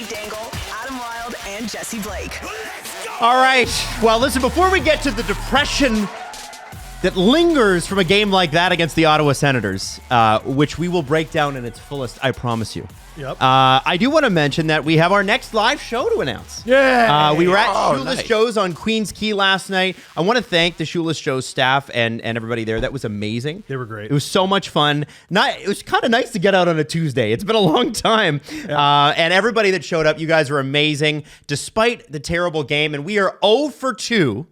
Steve Dangle, Adam Wilde, and Jesse Blake. All right. Well, listen, before we get to the depression that lingers from a game like that against the Ottawa Senators, which we will break down in its fullest, I promise you. Yep. I do want to mention that we have our next live show to announce. Yeah. We were at Shoeless Joe's on Queens Quay last night. I want to thank the Shoeless Joe's staff and everybody there. That was amazing. They were great. It was so much fun. It was kind of nice to get out on a Tuesday. It's been a long time. Yeah. And everybody that showed up, you guys were amazing, despite the terrible game. And we are 0 for 2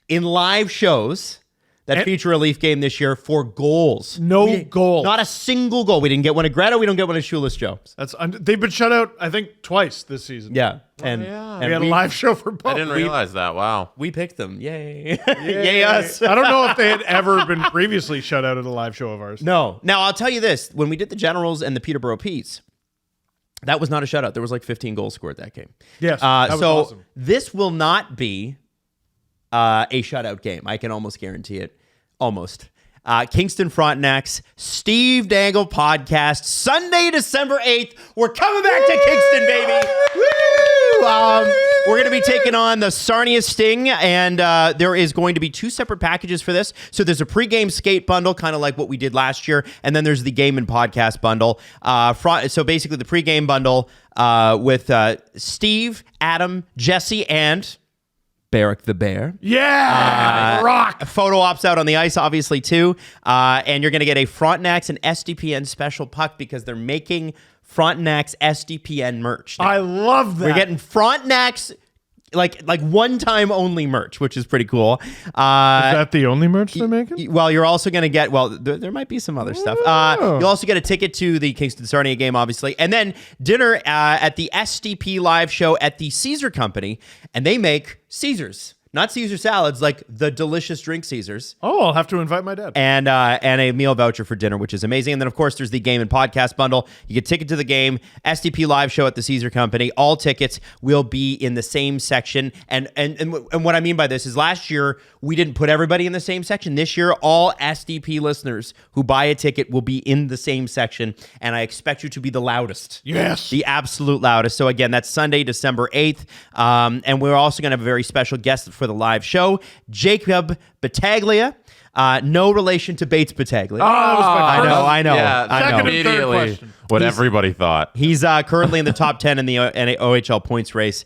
in live shows that feature a Leaf game this year for goals. No goal. Not a single goal. We didn't get one at Greta. We don't get one at Shoeless Joe. They've been shut out, I think, twice this season. Yeah. And we had a live show for both. I didn't realize that. Wow. We picked them. Yay. Yay us. I don't know if they had ever been previously shut out at a live show of ours. No. Now, I'll tell you this. When we did the Generals and the Peterborough Petes, that was not a shutout. There was like 15 goals scored that game. Yes, that was awesome. This will not be a shutout game. I can almost guarantee it. Almost. Kingston Frontenac's Steve Dangle podcast, Sunday, December 8th. We're coming back to Kingston, baby. Woo! We're going to be taking on the Sarnia Sting, and there is going to be 2 separate packages for this. So there's a pregame skate bundle, kind of like what we did last year, and then there's the game and podcast bundle. So basically the pregame bundle with Steve, Adam, Jesse, and Barrick the Bear. Yeah! Rock! Photo ops out on the ice, obviously, too. And you're going to get a Frontenac's and SDPN special puck because they're making Frontenac's SDPN merch now. I love that. We're getting Frontenac's like one-time only merch, which is pretty cool. Is that the only merch they're making? Well, you're also going to get, there might be some other stuff. You'll also get a ticket to the Kingston Sarnia game, obviously. And then dinner at the SDP live show at the Caesar Company. And they make Caesars. Not Caesar salads, like the delicious drink Caesars. Oh, I'll have to invite my dad. And a meal voucher for dinner, which is amazing. And then, of course, there's the game and podcast bundle. You get ticket to the game, SDP live show at the Caesar Company. All tickets will be in the same section. And what I mean by this is last year, we didn't put everybody in the same section. This year, all SDP listeners who buy a ticket will be in the same section. And I expect you to be the loudest. Yes. The absolute loudest. So, again, that's Sunday, December 8th. And we're also going to have a very special guest for the live show, Jacob Battaglia. No relation to Bates Battaglia. Oh, that was my first. I know. Yeah, I know. immediately what everybody thought. He's currently in the top 10 in the OHL points race.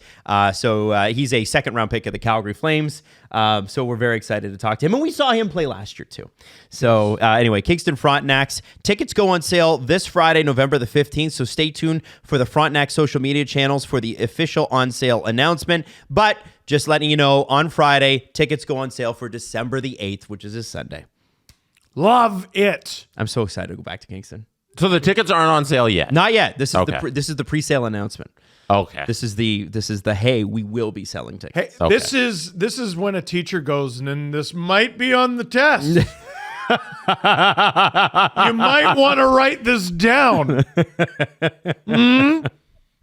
So he's a second-round pick of the Calgary Flames. So we're very excited to talk to him. And we saw him play last year, too. So anyway, Kingston Frontenacs. Tickets go on sale this Friday, November the 15th. So stay tuned for the Frontenac social media channels for the official on-sale announcement. But just letting you know, on Friday, tickets go on sale for December the 8th, which is a Sunday. Love it. I'm so excited to go back to Kingston. So the tickets aren't on sale yet? Not yet. This is Okay. this is the pre-sale announcement. Okay. This is the hey, we will be selling tickets. Hey, Okay. this is when a teacher goes, and this might be on the test. You might want to write this down.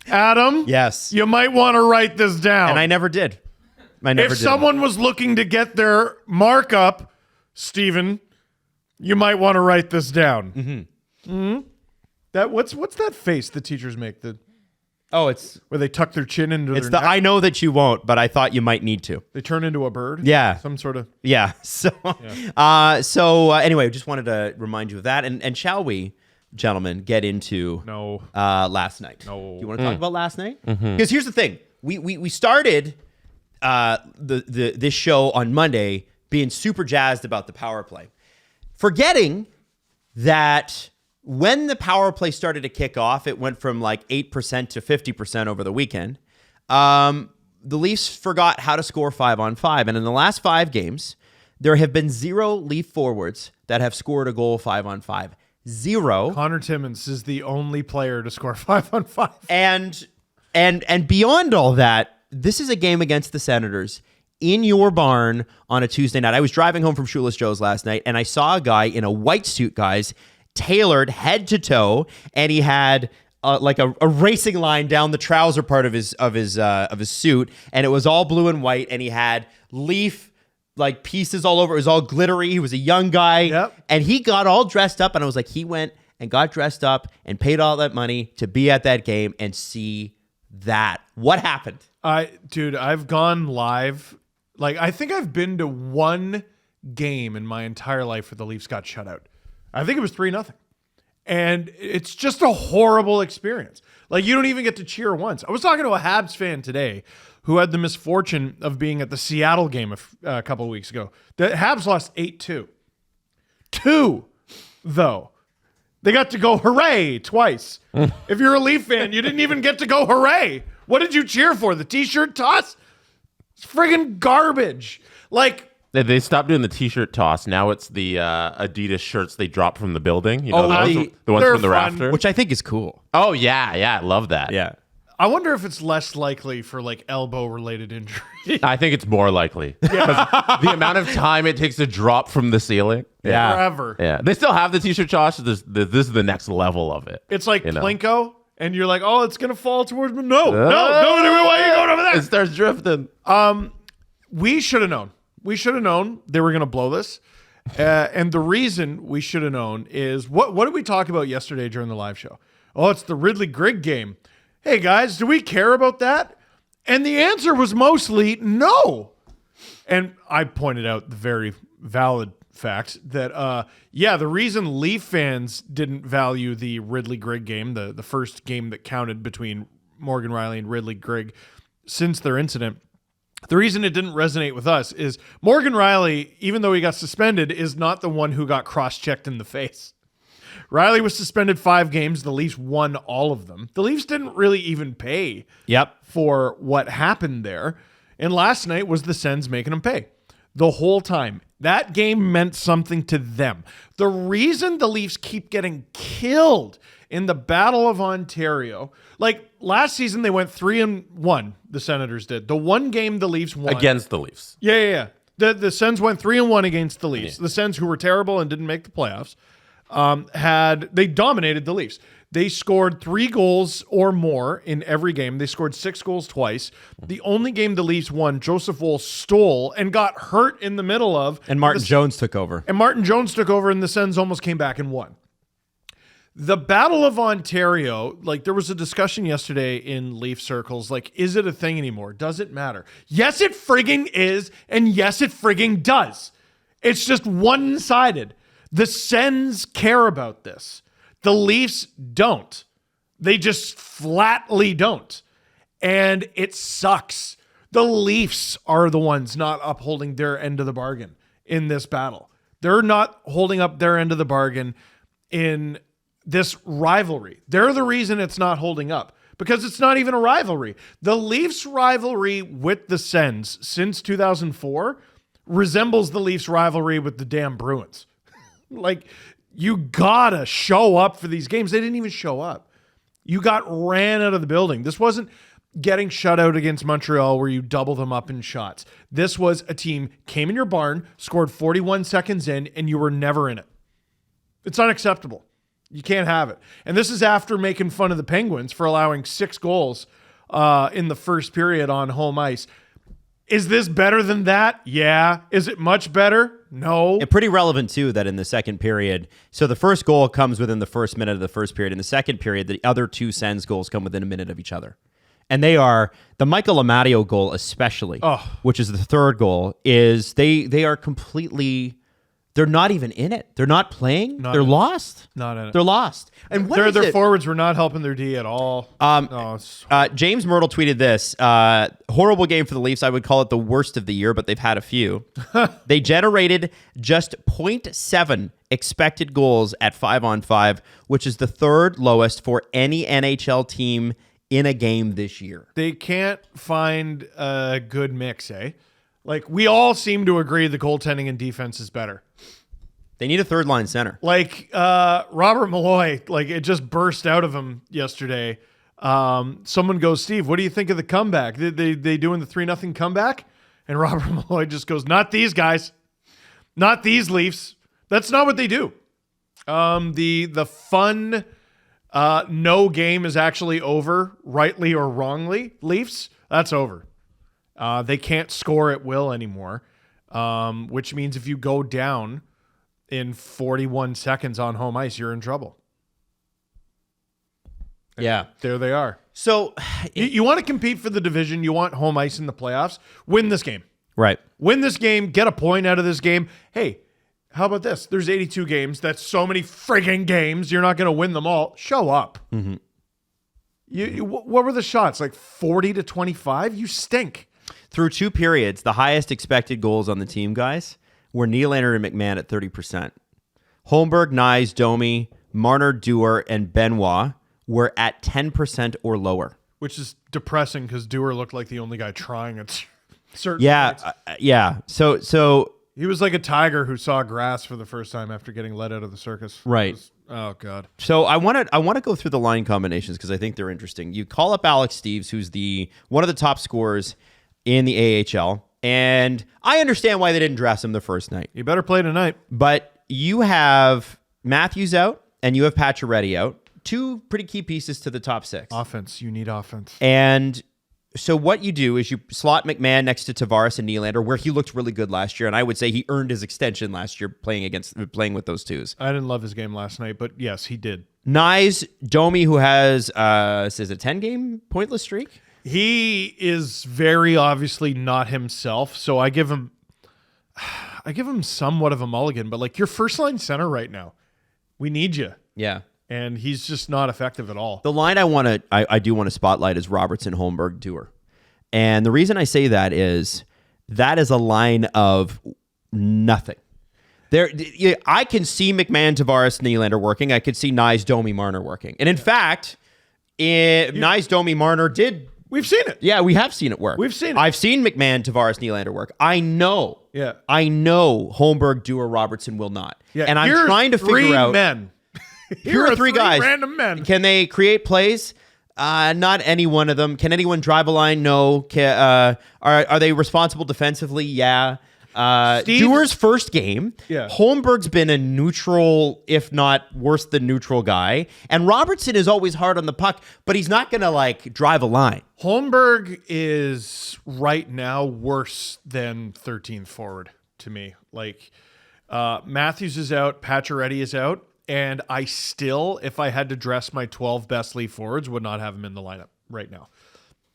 Adam? Yes. You might want to write this down. And I never did. If someone was looking to get their markup, Stephen, you might want to write this down. That what's that face the teachers make? it's Where they tuck their chin into their neck? I know that you won't, but I thought you might need to. They turn into a bird? Yeah. Some sort of... Yeah. So anyway, just wanted to remind you of that. And shall we, gentlemen, get into last night? No. You want to talk about last night? Because here's the thing. We started this show on Monday being super jazzed about the power play, forgetting that when the power play started to kick off, it went from like 8% to 50% over the weekend. The Leafs forgot how to score 5-on-5. And in the last 5 games, there have been 0 Leaf forwards that have scored a goal 5-on-5. 0. Connor Timmins is the only player to score 5-on-5. And beyond all that, this is a game against the Senators in your barn on a Tuesday night. I was driving home from Shoeless Joe's last night, and I saw a guy in a white suit, guys, tailored head to toe, and he had like a racing line down the trouser part of his suit, and it was all blue and white, and he had Leaf like pieces all over. It was all glittery. He was a young guy, and he got all dressed up, and I was like, he went and got dressed up and paid all that money to be at that game and see that? What happened? Dude, I've gone live. Like, I think I've been to one game in my entire life where the Leafs got shut out. I think it was 3-0. And it's just a horrible experience. Like, you don't even get to cheer once. I was talking to a Habs fan today who had the misfortune of being at the Seattle game a couple of weeks ago. The Habs lost 8-2. 2, though. They got to go hooray twice. If you're a Leaf fan, you didn't even get to go hooray. What did you cheer for? The t-shirt toss? It's friggin' garbage. Like, They stopped doing the T-shirt toss. Now it's the Adidas shirts they drop from the building. You know, the ones they're from the fun. rafter. Which I think is cool. Oh yeah, I love that. Yeah. I wonder if it's less likely for like elbow-related injury. I think it's more likely. Yeah. The amount of time it takes to drop from the ceiling. Yeah. Forever. Yeah. They still have the T-shirt toss. This is the next level of it. It's like you know? Plinko, and you're like, oh, it's going to fall towards me. No, why are you going over there? It starts drifting. We should have known. We should have known they were going to blow this. And the reason we should have known is, what did we talk about yesterday during the live show? Oh, it's the Ridley Grigg game. Hey, guys, do we care about that? And the answer was mostly no. And I pointed out the very valid fact that, the reason Leaf fans didn't value the Ridley Grigg game, the first game that counted between Morgan Riley and Ridley Grigg since their incident, the reason it didn't resonate with us is Morgan Riley, even though he got suspended, is not the one who got cross-checked in the face. Riley was suspended 5 games. The Leafs won all of them. The Leafs didn't really even pay for what happened there. And last night was the Sens making them pay the whole time. That game meant something to them. The reason the Leafs keep getting killed in the Battle of Ontario, like last season they went 3-1, the Senators did. The one game the Leafs won. Against the Leafs. Yeah. The Sens went 3-1 against the Leafs. Yeah. The Sens, who were terrible and didn't make the playoffs, they dominated the Leafs. They scored 3 goals or more in every game. They scored 6 goals twice. The only game the Leafs won, Joseph Woll stole and got hurt in the middle of. And Martin Jones took over. And the Sens almost came back and won. The Battle of Ontario, like there was a discussion yesterday in Leaf circles, like, is it a thing anymore? Does it matter? Yes, it frigging is, and yes, it frigging does. It's just one-sided. The Sens care about this. The Leafs don't. They just flatly don't. And it sucks. The Leafs are the ones not upholding their end of the bargain in this battle. They're not holding up their end of the bargain in this rivalry. They're the reason it's not holding up, because it's not even a rivalry. The Leafs rivalry with the Sens since 2004 resembles the Leafs rivalry with the damn Bruins. Like, you gotta show up for these games. They didn't even show up. You got ran out of the building. This wasn't getting shut out against Montreal where you double them up in shots. This was a team came in your barn, scored 41 seconds in, and you were never in it. It's unacceptable. You can't have it. And this is after making fun of the Penguins for allowing 6 goals in the first period on home ice. Is this better than that? Yeah. Is it much better? No. And pretty relevant, too, that in the second period, so the first goal comes within the first minute of the first period. In the second period, the other 2 Sens goals come within a minute of each other. And they are, the Michael Amadio goal especially, which is the third goal, is they are completely... They're not even in it. They're not playing. They're lost. Not in it. They're lost. And their forwards were not helping their D at all. James Myrtle tweeted this. Horrible game for the Leafs. I would call it the worst of the year, but they've had a few. They generated just 0.7 expected goals at 5-on-5, which is the 3rd lowest for any NHL team in a game this year. They can't find a good mix, eh? Like, we all seem to agree the goaltending and defense is better. They need a 3rd-line center. Like, Robert Malloy, like, it just burst out of him yesterday. Someone goes, Steve, what do you think of the comeback? They doing the 3-0 comeback? And Robert Malloy just goes, not these guys. Not these Leafs. That's not what they do. The fun no game is actually over, rightly or wrongly, Leafs, that's over. They can't score at will anymore, which means if you go down in 41 seconds on home ice, you're in trouble. Yeah. There they are. So You want to compete for the division. You want home ice in the playoffs. Win this game. right. Win this game. Get a point out of this game. Hey, how about this? There's 82 games. That's so many frigging games. You're not going to win them all. Show up. Mm-hmm. What were the shots? Like 40-25? You stink. Through 2 periods, the highest expected goals on the team, guys, were Nylander and McMahon at 30%. Holmberg, Nyes, Domi, Marner, Dewar, and Benoit were at 10% or lower. Which is depressing because Dewar looked like the only guy trying at certain points. Yeah. So He was like a tiger who saw grass for the first time after getting let out of the circus. Right. Oh, God. So I want to go through the line combinations because I think they're interesting. You call up Alex Steves, who's one of the top scorers in the AHL, and I understand why they didn't draft him the first night. You better play tonight. But you have Matthews out and you have Pacioretty out, 2 pretty key pieces to the top 6. Offense. You need offense. And so what you do is you slot McMahon next to Tavares and Nylander, where he looked really good last year, and I would say he earned his extension last year playing with those twos. I didn't love his game last night, but yes, he did. Nyes, Domi, who has says a 10-game pointless streak. He is very obviously not himself, so I give him somewhat of a mulligan, but like your first line center right now, we need you. Yeah. And he's just not effective at all. The line I do want to spotlight is Robertson, Holmberg, Dewar. And the reason I say that is a line of nothing. I can see McMahon, Tavares, Nylander working. I could see Nyes, Domi, Marner working. And in fact, Nyes, Domi, Marner did. We've seen it. Yeah, we have seen it work. We've seen it. I've seen McMahon, Tavares, Nylander work. I know Holmberg, Dewar, Robertson will not. Yeah, and I'm trying to figure out. Men. Here are 3 guys. Random men. Can they create plays? Not any one of them. Can anyone drive a line? No. Are they responsible defensively? Yeah. Dewar's first game. Yeah. Holmberg's been a neutral, if not worse than neutral guy. And Robertson is always hard on the puck, but he's not going to like drive a line. Holmberg is right now worse than 13th forward to me. Like Matthews is out, Pacioretty is out, and I still, if I had to dress my 12 best lead forwards, would not have him in the lineup right now.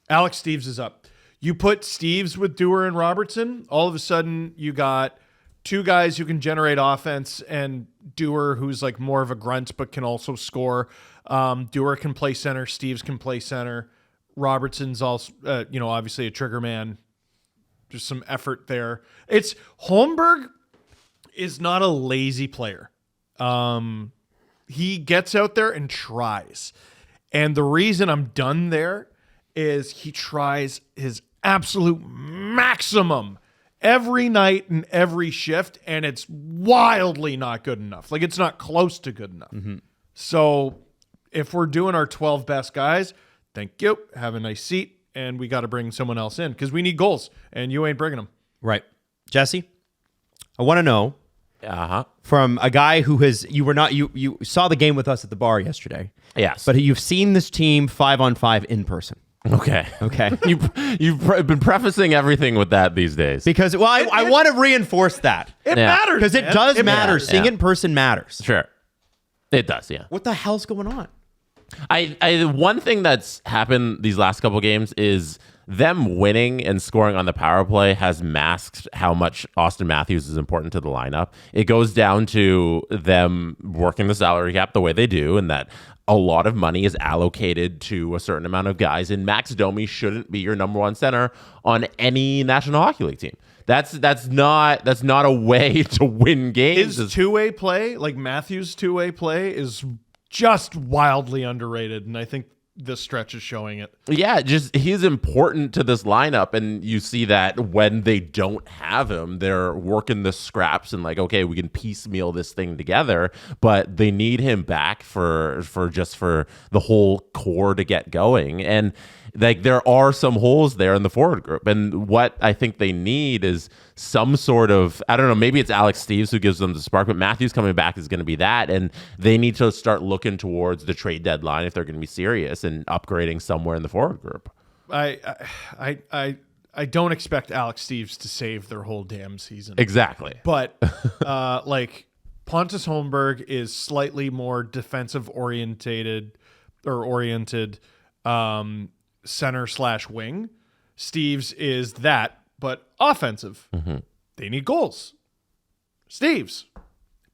Alex Steves is up. You put Steves with Dewar and Robertson, all of a sudden you got 2 guys who can generate offense, and Dewar, who's like more of a grunt but can also score. Dewar can play center. Steves can play center. Robertson's also, obviously a trigger man. Just some effort there. Holmberg is not a lazy player. He gets out there and tries. And the reason I'm done there is he tries his absolute maximum every night and every shift, and it's wildly not good enough. Like, it's not close to good enough. Mm-hmm. So if we're doing our 12 best guys, thank you. Have a nice seat, and we got to bring someone else in because we need goals, and you ain't bringing them. Right. Jesse, I want to know from a guy who you saw the game with us at the bar yesterday. Yes. But you've seen this team 5-on-5 in person. Okay. You've been prefacing everything with that these days. Because, I want to reinforce that. It matters. Because it does matter. Seeing it in person matters. Sure. It does, yeah. What the hell's going on? One thing that's happened these last couple games is them winning and scoring on the power play has masked how much Austin Matthews is important to the lineup. It goes down to them working the salary cap the way they do, and that a lot of money is allocated to a certain amount of guys, and Max Domi shouldn't be your number 1 center on any National Hockey League team. That's not a way to win games. His two-way play, like Matthews' two-way play, is just wildly underrated, and I think this stretch is showing it. Yeah, just he's important to this lineup, and you see that when they don't have him, they're working the scraps and like, okay, we can piecemeal this thing together, but they need him back for the whole core to get going. And like there are some holes there in the forward group, and what I think they need is some sort of, I don't know, maybe it's Alex Steves who gives them the spark, but Matthews coming back is going to be that, and they need to start looking towards the trade deadline if they're going to be serious and upgrading somewhere in the forward group. I don't expect Alex Steves to save their whole damn season. Exactly. But like Pontus Holmberg is slightly more defensive oriented. center/wing. Steve's is that, but offensive. They need goals. Steve's.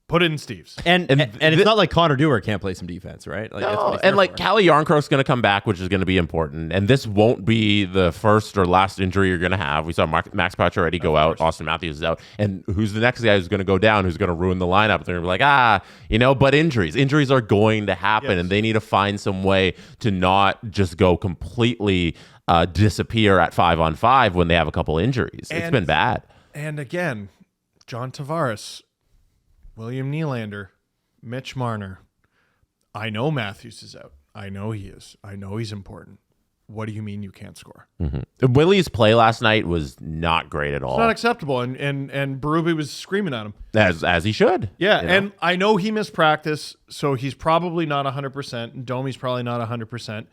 Put in Steve's. And it's not like Connor Dewar can't play some defense, right? Like, that's what No, he's and there like for. Calle Yarncroke's going to come back, which is going to be important. And this won't be the first or last injury you're going to have. We saw Max Pacioretty go out. Austin Matthews is out. And who's the next guy who's going to go down, who's going to ruin the lineup? They're going to be like, but injuries are going to happen. Yes. And they need to find some way to not just go completely disappear at 5-on-5 when they have a couple injuries. It's been bad. And again, John Tavares, William Nylander, Mitch Marner. I know Matthews is out. I know he is. I know he's important. What do you mean you can't score? Willie's play last night was not great at all. It's not acceptable. And Berube was screaming at him. As he should. Yeah, you know? and I know he missed practice, so he's probably not 100%. And Domi's probably not 100%.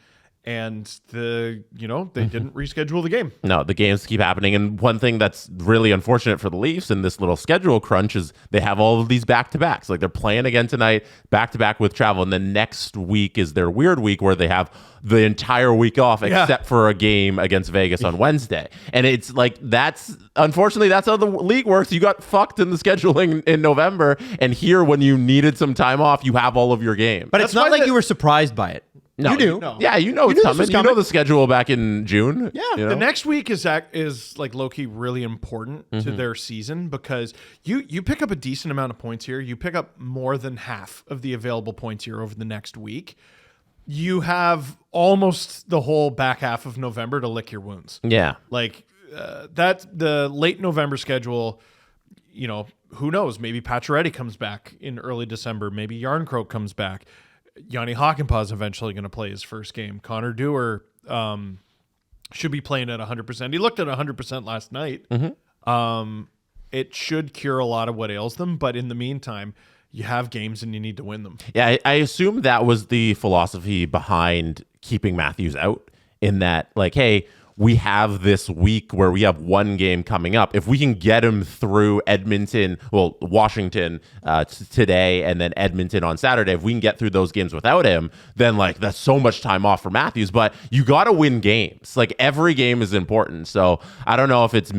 And they didn't reschedule the game. No, the games keep happening. And one thing that's really unfortunate for the Leafs in this little schedule crunch is they have all of these back-to-backs. Like they're playing again tonight, back-to-back with travel. And then next week is their weird week where they have the entire week off except for a game against Vegas on Wednesday. And it's like unfortunately, that's how the league works. You got fucked in the scheduling in November. And here, when you needed some time off, you have all of your games. But it's not like you were surprised by it. No, you do. No. Yeah, you know You it's knew this coming. was You know coming. the schedule back in June. Yeah. you know? The next week is like low-key really important to their season because you pick up a decent amount of points here. You pick up more than half of the available points here over the next week. You have almost the whole back half of November to lick your wounds. Yeah. Like that's the late November schedule. Who knows? Maybe Pacioretty comes back in early December. Maybe Yarncroke comes back. Yanni Hakanpää is eventually going to play his first game. Connor Dewar should be playing at 100%. He looked at 100% last night. It should cure a lot of what ails them, but in the meantime, you have games and you need to win them. Yeah, I assume that was the philosophy behind keeping Matthews out in that, like, hey, we have this week where we have one game coming up. If we can get him through Washington today and then Edmonton on Saturday, if we can get through those games without him, then like that's so much time off for Matthews. But you got to win games. Like every game is important. So I don't know if it's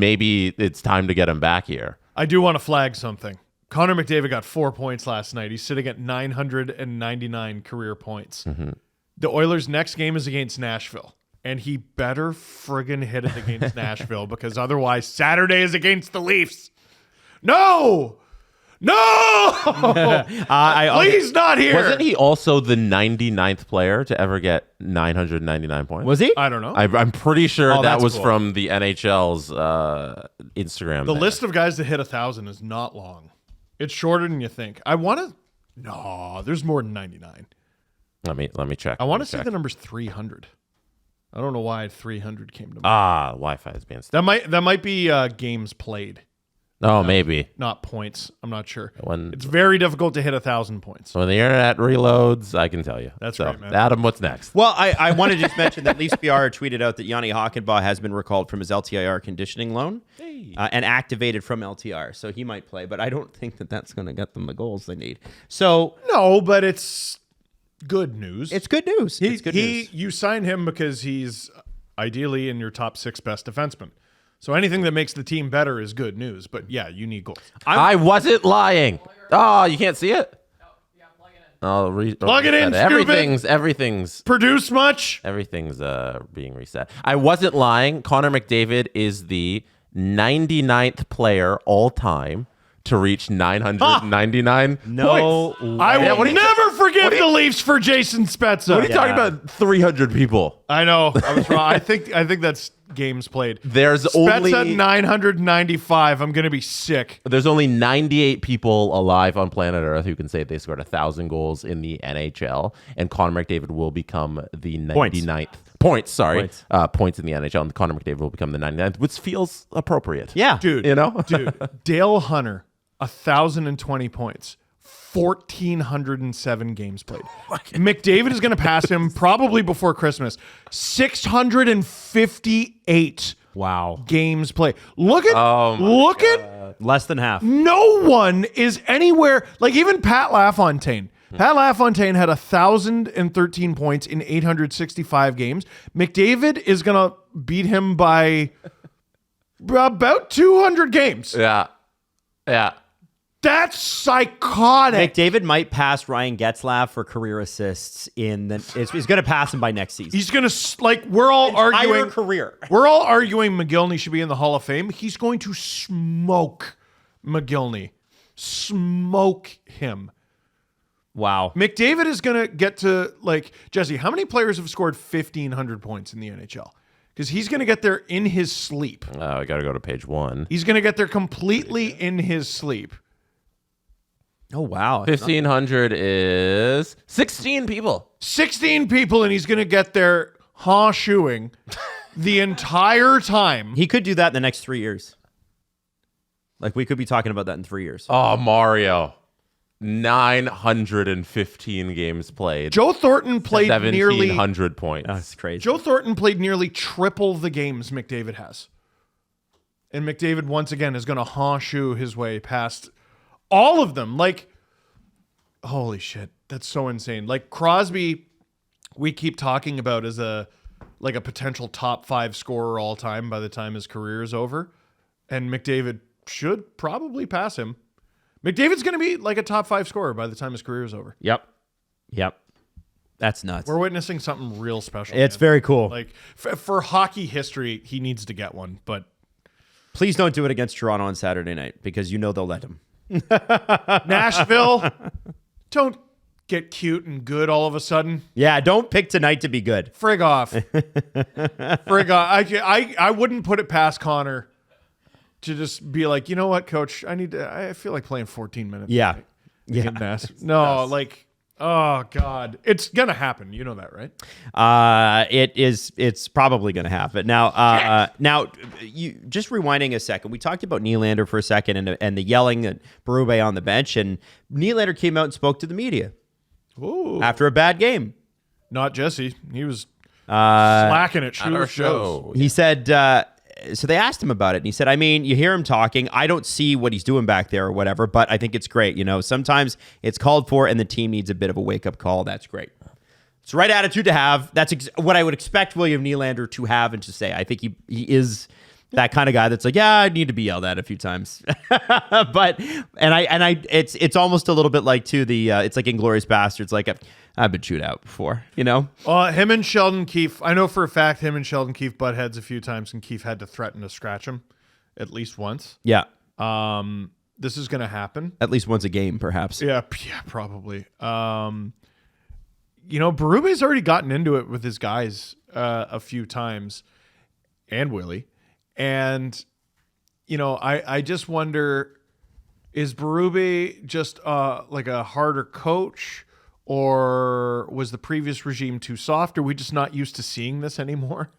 time to get him back here. I do want to flag something. Connor McDavid got 4 points last night. He's sitting at 999 career points. The Oilers' next game is against Nashville. And he better friggin' hit it against Nashville because otherwise Saturday is against the Leafs. No! Please not here. Wasn't he also the 99th player to ever get 999 points? Was he? I don't know. I'm pretty sure that that's was cool. from the NHL's Instagram. The list of guys that hit 1,000 is not long. It's shorter than you think. No, there's more than 99. Let me check. I want to say the number's 300. I don't know why 300 came to mind. Wi-Fi is being That might be games played, maybe. not points. I'm not sure. When It's very difficult to hit 1,000 points. the internet reloads, I can tell you. That's so, right, man. Adam, what's next? Well, I want to just mention that Leafs PR tweeted out that Yanni Hakanpää has been recalled from his LTIR conditioning loan and activated from LTR. So he might play, but I don't think that that's going to get them the goals they need. So No, but it's good news. it's good news. It's good news. You sign him because he's ideally in your top 6 best defensemen. So anything that makes the team better is good news. But yeah, you need goals. I wasn't lying. Oh, you can't see it? Plug it in, Everything's Produce much? everything's being reset. I wasn't lying. Connor McDavid is the 99th player all time to reach 999 No, points. I will what do you- never forgive the Leafs for Jason Spezza. What are you talking about? 300 people. I know. I was wrong. I think that's games played. There's Spezza only 995. I'm going to be sick. There's only 98 people alive on planet Earth who can say they scored 1,000 goals in the NHL, and Connor McDavid will become the 99th. Points in the NHL, and Connor McDavid will become the 99th, which feels appropriate. Yeah. Dude. You know? Dude, Dale Hunter, 1,020 points. 1,407 games played. McDavid is going to pass him probably before Christmas. 658 Wow. games played. Look at Less than half. no one is anywhere. Like even Pat LaFontaine, Pat LaFontaine had 1,013 points in 865 games. McDavid is going to beat him by about 200 games. Yeah. That's psychotic. McDavid might pass Ryan Getzlaf for career assists he's going to pass him by next season. He's going to, we're all arguing. Career. We're all arguing McGillney should be in the Hall of Fame. He's going to smoke McGillney. Smoke him. Wow. McDavid is going to get to, Jesse, how many players have scored 1,500 points in the NHL? Because he's going to get there in his sleep. I got to go to page 1. He's going to get there completely in his sleep. Oh, wow. 1,500 is 16 people. 16 people, and he's going to get there shoeing the entire time. He could do that in the next 3 years. We could be talking about that in 3 years. Oh, Mario. 915 games played. Joe Thornton played nearly 1,700 points. Oh, that's crazy. Joe Thornton played nearly triple the games McDavid has. And McDavid, once again, is going to shoe his way past all of them. Holy shit. That's so insane. Crosby, we keep talking about as a potential top 5 scorer all time by the time his career is over. And McDavid should probably pass him. McDavid's going to be a top 5 scorer by the time his career is over. Yep. That's nuts. We're witnessing something real special. It's very cool. For hockey history, he needs to get one. But please don't do it against Toronto on Saturday night because they'll let him. Nashville, don't get cute and good all of a sudden. Yeah, don't pick tonight to be good. Frig off. Frig off. I wouldn't put it past Connor to just be like, you know what, coach? I feel like playing 14 minutes. Yeah. Tonight. No, oh God. It's gonna happen. You know that, right? It's probably gonna happen. Now you just rewinding a second. We talked about Nylander for a second and the yelling at Berube on the bench, and Nylander came out and spoke to the media. Ooh. After a bad game. Not Jesse. He was slacking at our shows. show. He said so they asked him about it, and he said, you hear him talking. I don't see what he's doing back there or whatever, but I think it's great. Sometimes it's called for, and the team needs a bit of a wake-up call. That's great. It's the right attitude to have. That's what I would expect William Nylander to have and to say. I think he is that kind of guy that's I need to be yelled at a few times. It's almost a little bit like, too, it's like Inglourious Bastards. I've been chewed out before, Him and Sheldon Keefe, I know for a fact him and Sheldon Keefe butt heads a few times, and Keefe had to threaten to scratch him at least once. Yeah. This is going to happen. At least once a game, perhaps. Yeah, probably. Berube's already gotten into it with his guys a few times, and Willie. And, I just wonder, is Berube just a harder coach? Or was the previous regime too soft? Are we just not used to seeing this anymore?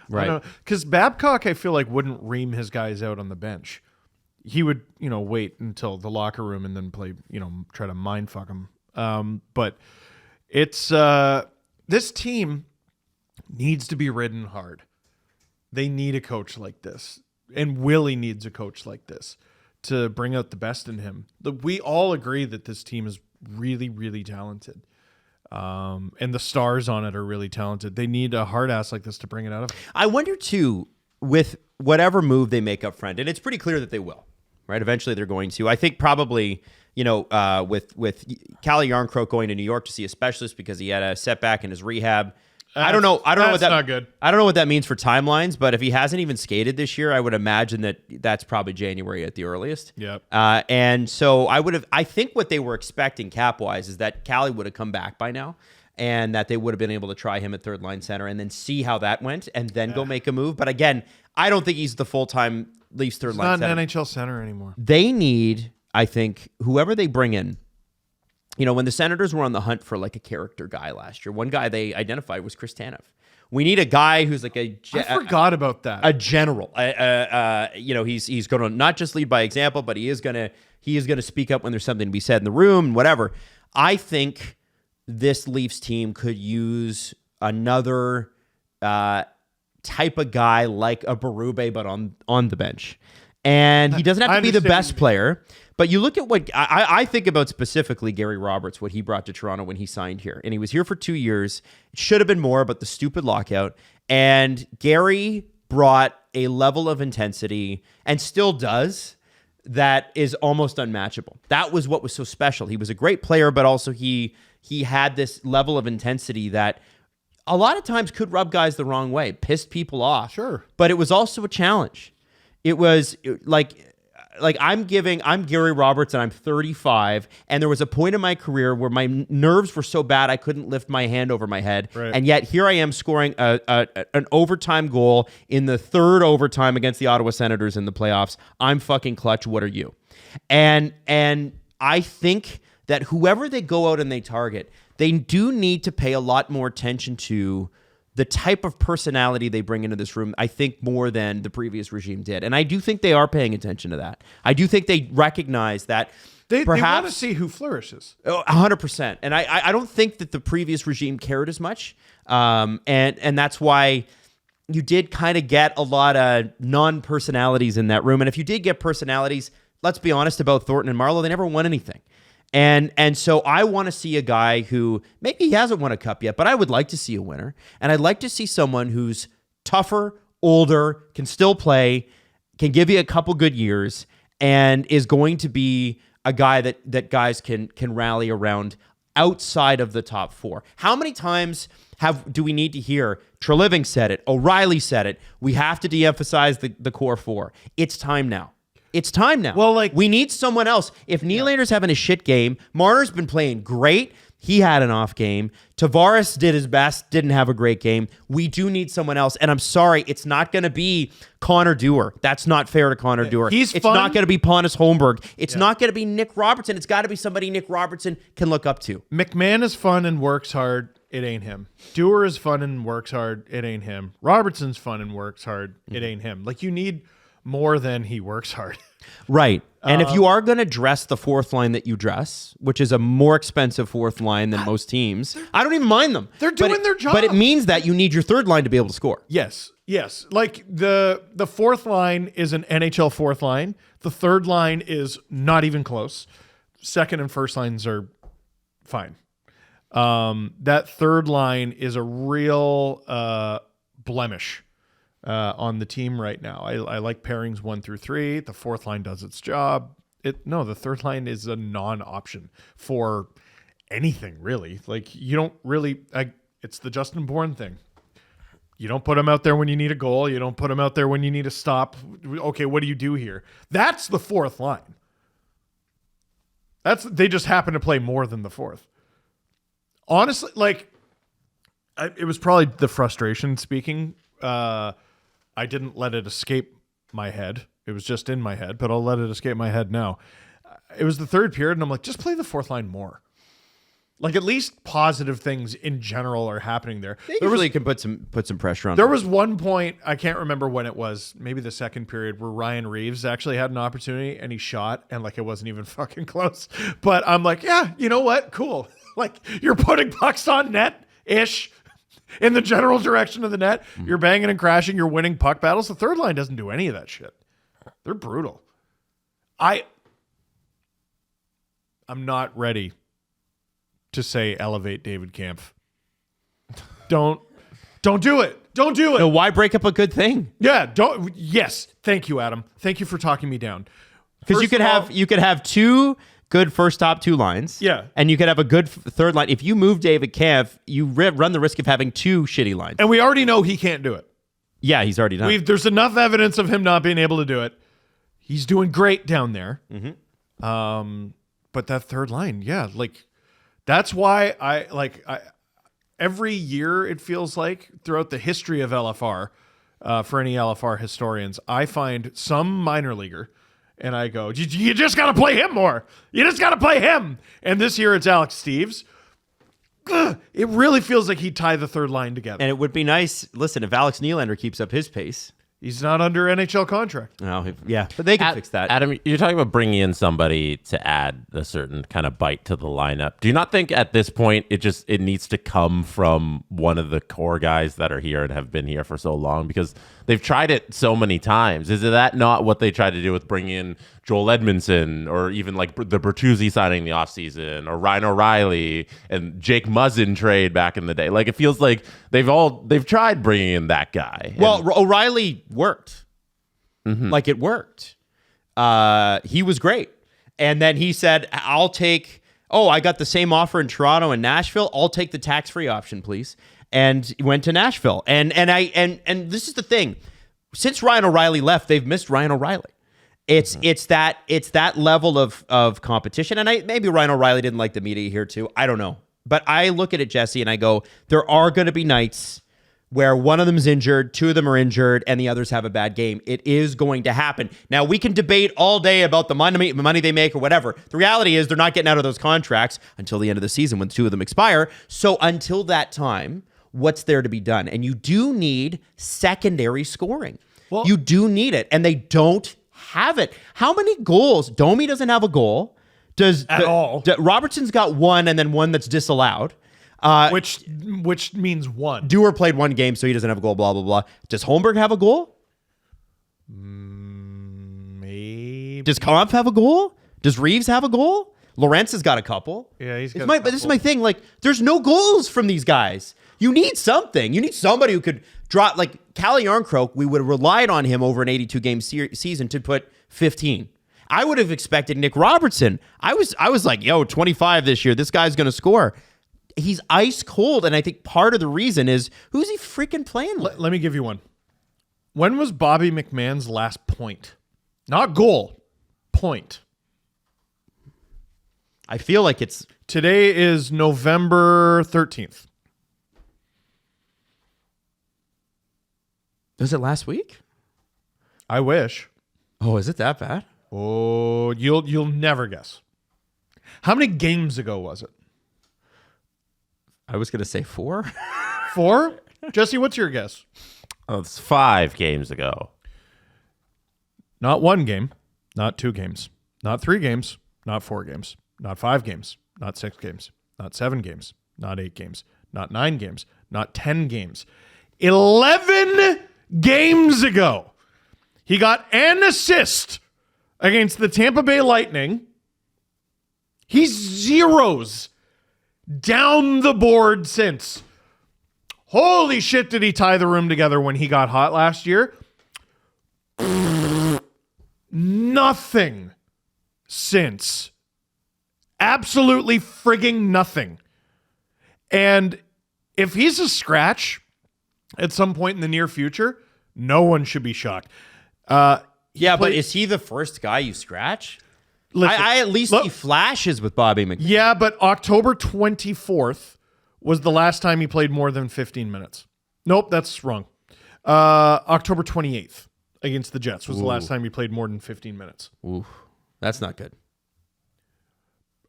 Right. Because Babcock, I feel like, wouldn't ream his guys out on the bench. He would, wait until the locker room and then play, try to mind fuck them. But it's this team needs to be ridden hard. They need a coach like this. And Willie needs a coach like this to bring out the best in him. We all agree that this team is really, really talented. And the stars on it are really talented. They need a hard ass like this to bring it out of. I wonder, too, with whatever move they make up front, and it's pretty clear that they will, right? Eventually they're going to. I think probably, with Calle Yarncroke going to New York to see a specialist because he had a setback in his rehab. I don't know what that. Not good. I don't know what that means for timelines, but if he hasn't even skated this year, I would imagine that that's probably January at the earliest. Yep. And so I think what they were expecting cap wise is that Calle would have come back by now, and that they would have been able to try him at third line center and then see how that went, and then go make a move. But again, I don't think he's the full time Leafs third line center. Not an NHL center anymore. They need, I think, whoever they bring in. When the Senators were on the hunt for a character guy last year, one guy they identified was Chris Tanev. We need a guy who's I forgot about that. A general. He's going to not just lead by example, but he is going to speak up when there's something to be said in the room, whatever. I think this Leafs team could use another type of guy like a Berube, but on the bench. And he doesn't have to be the best player, But you look at what I think about specifically Gary Roberts, what he brought to Toronto when he signed here. And he was here for 2 years. It should have been more, but the stupid lockout. And Gary brought a level of intensity, and still does, that is almost unmatchable. That was what was so special. He was a great player, but also he had this level of intensity that a lot of times could rub guys the wrong way, pissed people off. Sure. But it was also a challenge. It was like I'm Gary Roberts and I'm 35, and there was a point in my career where my nerves were so bad I couldn't lift my hand over my head. Right. And yet here I am scoring an overtime goal in the third overtime against the Ottawa Senators in the playoffs. I'm fucking clutch. What are you? And I think that whoever they go out and they target, they do need to pay a lot more attention to the type of personality they bring into this room, I think, more than the previous regime did. And I do think they are paying attention to that. I do think they recognize that They perhaps want to see who flourishes. 100%. And I don't think that the previous regime cared as much. And that's why you did kind of get a lot of non-personalities in that room. And if you did get personalities, let's be honest about Thornton and Marleau, they never won anything. And so I want to see a guy who maybe he hasn't won a cup yet, but I would like to see a winner. And I'd like to see someone who's tougher, older, can still play, can give you a couple good years, and is going to be a guy that guys can rally around outside of the top four. How many times do we need to hear Treliving said it, O'Reilly said it, we have to de-emphasize the core four. It's time now. It's time now. Well, we need someone else. If Nylander's having a shit game, Marner's been playing great. He had an off game. Tavares did his best, didn't have a great game. We do need someone else. And I'm sorry, it's not going to be Connor Dewar. That's not fair to Connor Dewar. It's not going to be Pontus Holmberg. It's not going to be Nick Robertson. It's got to be somebody Nick Robertson can look up to. McMahon is fun and works hard. It ain't him. Dewar is fun and works hard. It ain't him. Robertson's fun and works hard. It ain't him. You need more than he works hard. Right. And if you are going to dress the fourth line that you dress, which is a more expensive fourth line than most teams, I don't even mind them. They're doing their job. But it means that you need your third line to be able to score. Yes. The fourth line is an NHL fourth line. The third line is not even close. Second and first lines are fine. That third line is a real blemish on the team right now. I like pairings 1 through 3. The fourth line does its job. The third line is a non-option for anything, really. You don't really... it's the Justin Bourne thing. You don't put him out there when you need a goal. You don't put him out there when you need a stop. Okay, what do you do here? That's the fourth line. They just happen to play more than the fourth. Honestly, it was probably the frustration speaking. I didn't let it escape my head. It was just in my head, but I'll let it escape my head now. It was the third period, and I'm like, just play the fourth line more. At least positive things in general are happening there. They usually can put some pressure on. There was one point, I can't remember when it was, maybe the second period, where Ryan Reeves actually had an opportunity, and he shot, and it wasn't even fucking close. But I'm like, yeah, you know what? Cool. You're putting pucks on net-ish. In the general direction of the net, you're banging and crashing, you're winning puck battles. The third line doesn't do any of that shit. They're brutal. I'm not ready to say elevate David Kampf. Don't do it. Don't do it. No, why break up a good thing? Yeah, don't. Yes, thank you, Adam. Thank you for talking me down. Because you could have two good first top two lines. Yeah. And you could have a good third line. If you move David Kampf, you run the risk of having two shitty lines. And we already know he can't do it. Yeah, he's already done it. There's enough evidence of him not being able to do it. He's doing great down there. Mm-hmm. But that third line, yeah, that's why I every year it feels like throughout the history of LFR, for any LFR historians, I find some minor leaguer and I go, you just got to play him more. You just got to play him. And this year it's Alex Steves. It really feels like he'd tie the third line together. And it would be nice, listen, if Alex Nylander keeps up his pace. He's not under NHL contract. Oh, yeah, but they can fix that. Adam, you're talking about bringing in somebody to add a certain kind of bite to the lineup. Do you not think at this point it needs to come from one of the core guys that are here and have been here for so long? Because they've tried it so many times. Is that not what they tried to do with bringing in Joel Edmondson, or even like the Bertuzzi signing in the offseason, or Ryan O'Reilly and Jake Muzzin trade back in the day. Like, it feels like they've tried bringing in that guy. Well, O'Reilly worked. Like, it worked. He was great. And then he said, I'll take, I got the same offer in Toronto and Nashville. I'll take the tax-free option, please. And he went to Nashville. And this is the thing. Since Ryan O'Reilly left, they've missed Ryan O'Reilly. It's that level of competition. And maybe Ryan O'Reilly didn't like the media here too. I don't know. But I look at it, Jesse, and I go, there are going to be nights where one of them's injured, two of them are injured, and the others have a bad game. It is going to happen. Now, we can debate all day about the money they make or whatever. The reality is they're not getting out of those contracts until the end of the season when two of them expire. So until that time, what's there to be done? And you do need secondary scoring. Well, you do need it, and they don't have it. How many goals? Domi doesn't have a goal. Robertson's got one, and then one that's disallowed. Which means one. Dewar played one game, so he doesn't have a goal, blah, blah, blah. Does Holmberg have a goal? Maybe. Does Kampf have a goal? Does Reeves have a goal? Lawrence has got a couple. Yeah, he's got But this is my thing. Like, there's no goals from these guys. You need something. You need somebody who could drop, like Calle Yarncroke, we would have relied on him over an 82-game season to put 15. I would have expected Nick Robertson. I was like, 25 this year. This guy's going to score. He's ice cold, and I think part of the reason is who's he freaking playing with? Let me give you one. When was Bobby McMahon's last point? Not goal, point. I feel like it's... Today is November 13th. Was it last week? I wish. Oh, is it that bad? Oh, you'll never guess. How many games ago was it? I was going to say 4. 4? Jesse, what's your guess? Oh, it's 5 games ago. Not 1 game, not 2 games, not 3 games, not 4 games, not 5 games, not 6 games, not 7 games, not 8 games, not 9 games, not 10 games. 11 games ago, he got an assist against the Tampa Bay Lightning. He's zeros down the board since. Holy shit, did he tie the room together when he got hot last year? Nothing since. Absolutely frigging nothing. And if he's a scratch at some point in the near future, no one should be shocked. But is he the first guy you scratch? Listen, I at least see flashes with Bobby McMahon. Yeah, but October 24th was the last time he played more than 15 minutes. Nope, that's wrong. October 28th against the Jets was the last time he played more than 15 minutes. Ooh, that's not good.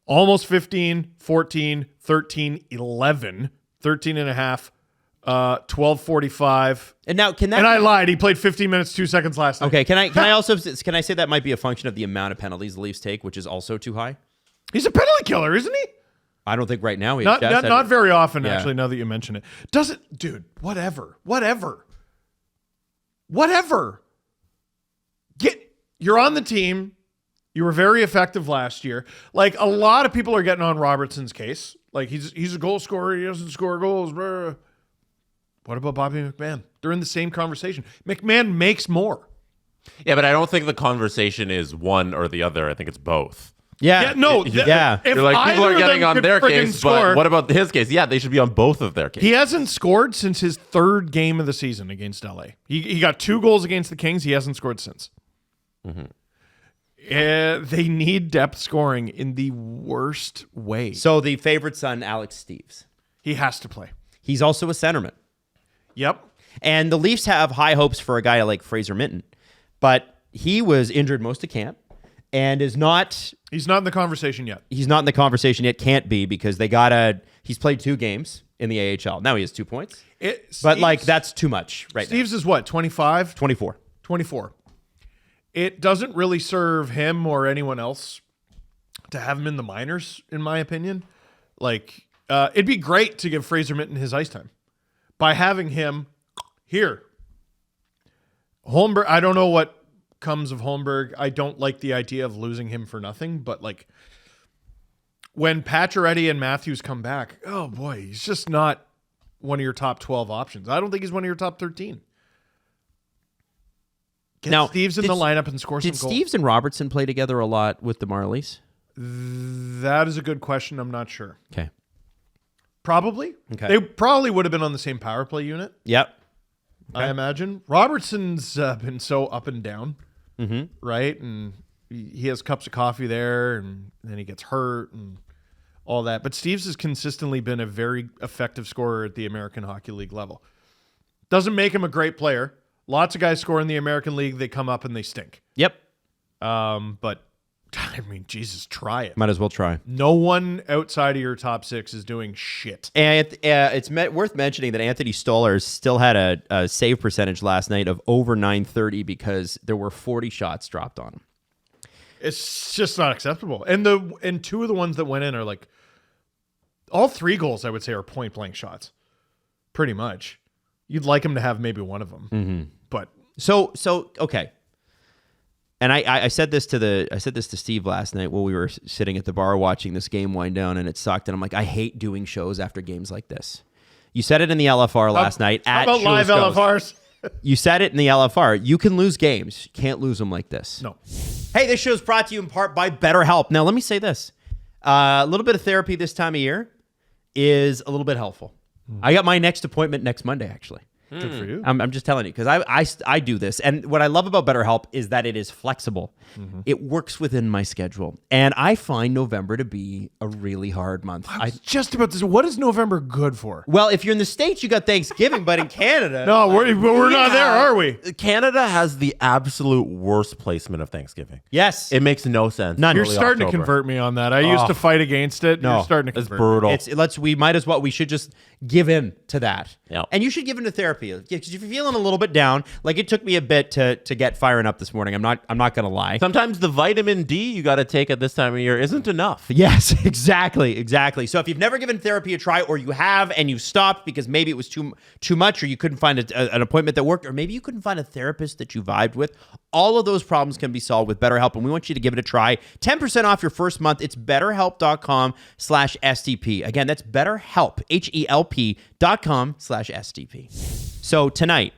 Almost 15, 14, 13, 11, 13 and a half, 12:45. And now can that? And I lied. He played 15 minutes, 2 seconds last night. Okay, can I also say that might be a function of the amount of penalties the Leafs take, which is also too high? He's a penalty killer, isn't he? I don't think right now he not very often, Yeah. actually, now that you mention it. Doesn't, dude, whatever. You're on the team. You were very effective last year. Like, a lot of people are getting on Robertson's case. Like, he's a goal scorer. He doesn't score goals. Blah. What about Bobby McMahon? They're in the same conversation. McMahon makes more. Yeah, but I don't think the conversation is one or the other. I think it's both. Yeah. Yeah. You're like, people are getting on their case, but what about his case? Yeah, they should be on both of their cases. He hasn't scored since his 3rd game of the season against LA. He got 2 goals against the Kings. He hasn't scored since. Mm-hmm. They need depth scoring in the worst way. So the favorite son, Alex Steves. He has to play. He's also a centerman. Yep. And the Leafs have high hopes for a guy like Fraser Minton. But he was injured most of camp and is not... He's not in the conversation yet. He's not in the conversation yet. Can't be because he's played 2 games in the AHL. Now he has 2 points. That's too much right now. Steves is what, 25? 24. 24. It doesn't really serve him or anyone else to have him in the minors, in my opinion. Like, it'd be great to give Fraser Minton his ice time by having him here. Holmberg, I don't know what comes of Holmberg. I don't like the idea of losing him for nothing, but like when Pacioretty and Matthews come back, oh boy, he's just not one of your top 12 options. I don't think he's one of your top 13. Get Steves in the lineup and score some goals. Did Steves and Robertson play together a lot with the Marlies? That is a good question. I'm not sure. Okay. Probably. Okay. They probably would have been on the same power play unit. Yep. I imagine. Robertson's been so up and down, right? And he has cups of coffee there, and then he gets hurt and all that. But Steves has consistently been a very effective scorer at the American Hockey League level. Doesn't make him a great player. Lots of guys score in the American League. They come up and they stink. Yep. But, I mean, Jesus, try it. Might as well try. No one outside of your top 6 is doing shit. And it's worth mentioning that Anthony Stolarz still had a save percentage last night of over 930 because there were 40 shots dropped on him. It's just not acceptable. And 2 of the ones that went in are like, all 3 goals, I would say, are point-blank shots. Pretty much. You'd like him to have maybe one of them. But So okay. And I said this to Steve last night while we were sitting at the bar watching this game wind down, and it sucked. And I'm like, I hate doing shows after games like this. You said it in the LFR last night. How about live LFRs? You said it in the LFR. You can lose games. You can't lose them like this. No. Hey, this show is brought to you in part by BetterHelp. Now, let me say this. A little bit of therapy this time of year is a little bit helpful. I got my next appointment next Monday, actually. Good for you. I'm just telling you, because I do this. And what I love about BetterHelp is that it is flexible. It works within my schedule. And I find November to be a really hard month. Just about this. What is November good for? Well, if you're in the States, you got Thanksgiving, but in Canada... No, we're not there, are we? Canada has the absolute worst placement of Thanksgiving. Yes. It makes no sense. None. You're Early starting to October. convert me on that. I used to fight against it. No. You're starting to It's convert. brutal. We should just give in to that. Yep. And you should give in to therapy. Because if you're feeling a little bit down, like it took me a bit to get firing up this morning. I'm not gonna lie. Sometimes the vitamin D you got to take at this time of year isn't enough. Yes, exactly. So if you've never given therapy a try, or you have and you've stopped because maybe it was too much, or you couldn't find an appointment that worked, or maybe you couldn't find a therapist that you vibed with, all of those problems can be solved with BetterHelp, and we want you to give it a try. 10% off your first month. It's BetterHelp.com/STP. Again, that's BetterHelp, HELP.com/STP. So tonight,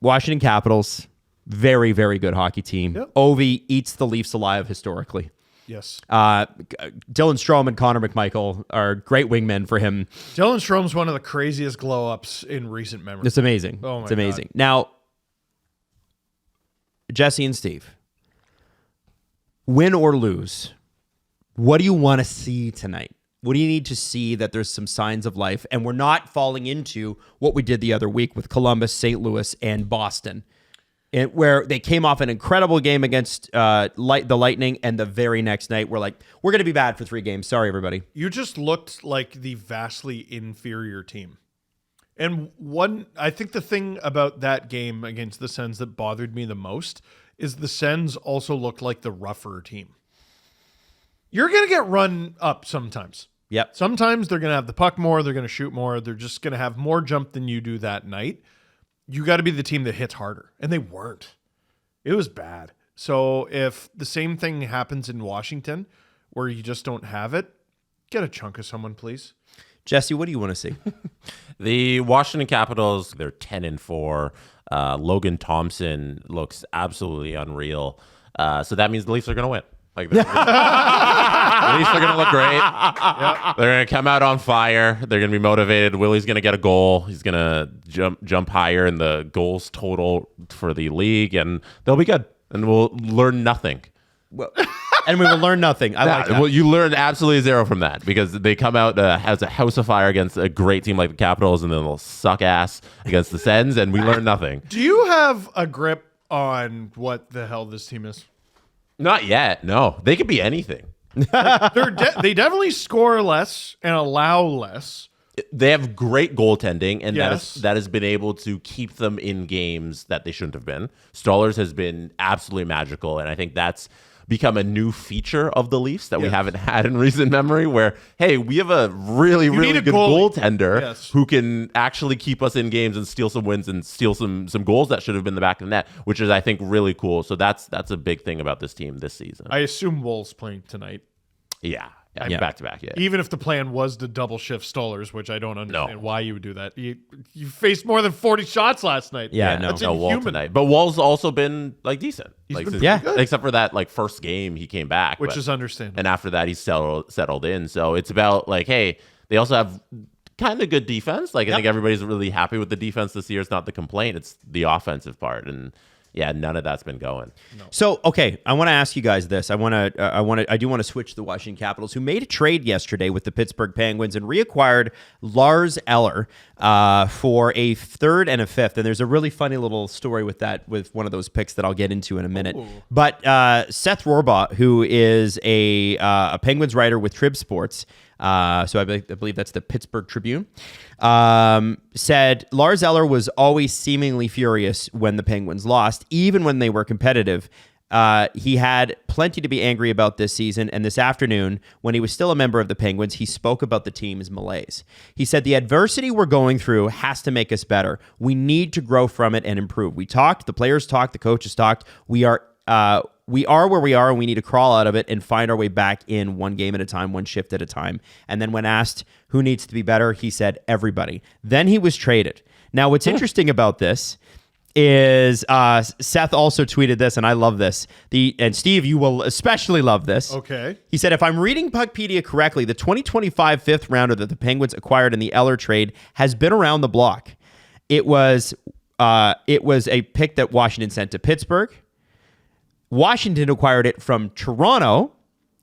Washington Capitals, very, very good hockey team. Yep. Ovi eats the Leafs alive historically. Yes. Dylan Strome and Connor McMichael are great wingmen for him. Dylan Strome's one of the craziest glow-ups in recent memory. It's amazing. Oh my it's amazing. God. Now, Jesse and Steve, win or lose, what do you want to see tonight? What do you need to see that there's some signs of life and we're not falling into what we did the other week with Columbus, St. Louis, and Boston, where they came off an incredible game against the Lightning, and the very next night we're like, we're going to be bad for 3 games. Sorry, everybody. You just looked like the vastly inferior team. And I think the thing about that game against the Sens that bothered me the most is the Sens also looked like the rougher team. You're going to get run up sometimes. Yep. Sometimes they're going to have the puck more. They're going to shoot more. They're just going to have more jump than you do that night. You got to be the team that hits harder. And they weren't. It was bad. So if the same thing happens in Washington where you just don't have it, get a chunk of someone, please. Jesse, what do you want to see? The Washington Capitals, they're 10-4. Logan Thompson looks absolutely unreal. So that means the Leafs are going to win. Like the Leafs are going to look great. Yep. They're going to come out on fire. They're going to be motivated. Willie's going to get a goal. He's going to jump higher in the goals total for the league, and they'll be good. And we'll learn nothing. Well, and we will learn nothing. I like that. Well, you learn absolutely zero from that because they come out as a house of fire against a great team like the Capitals, and then they'll suck ass against the Sens, and we learn nothing. Do you have a grip on what the hell this team is? Not yet. No, they could be anything. They definitely score less and allow less. They have great goaltending, and Yes. that has been able to keep them in games that they shouldn't have been. Stolarz has been absolutely magical, and I think that's become a new feature of the Leafs that we haven't had in recent memory, where, hey, we have a really good goaltender who can actually keep us in games and steal some wins and steal some goals that should have been the back of the net, which is, I think, really cool. So that's a big thing about this team this season. I assume Wool's playing tonight. Yeah, back to back. Yeah, even if the plan was to double shift Stollers, which I don't understand why you would do that. You faced more than 40 shots last night. That's Wall tonight. But Wall's also been like decent. He's been good. Except for that like first game he came back, which is understandable. And after that, he's settled in. So it's about like, hey, they also have kind of good defense. Like I think everybody's really happy with the defense this year. It's not the complaint; it's the offensive part. And yeah, none of that's been going. No. So, okay, I want to ask you guys this. I do want to switch to the Washington Capitals, who made a trade yesterday with the Pittsburgh Penguins and reacquired Lars Eller for a third and a fifth. And there's a really funny little story with that, with one of those picks that I'll get into in a minute. Ooh. But Seth Rohrbaugh, who is a Penguins writer with Trib Sports, so I believe that's the Pittsburgh Tribune, said Lars Eller was always seemingly furious when the Penguins lost, even when they were competitive. He had plenty to be angry about this season, and this afternoon, when he was still a member of the Penguins, he spoke about the team's malaise. He said, the adversity we're going through has to make us better. We need to grow from it and improve. We talked, the players talked, the coaches talked. We are where we are, and we need to crawl out of it and find our way back in one game at a time, one shift at a time. And then when asked who needs to be better, he said, everybody. Then he was traded. Now, what's interesting about this is Seth also tweeted this, and I love this. And Steve, you will especially love this. Okay. He said, if I'm reading Puckpedia correctly, the 2025 fifth rounder that the Penguins acquired in the Eller trade has been around the block. It was a pick that Washington sent to Pittsburgh. Washington acquired it from Toronto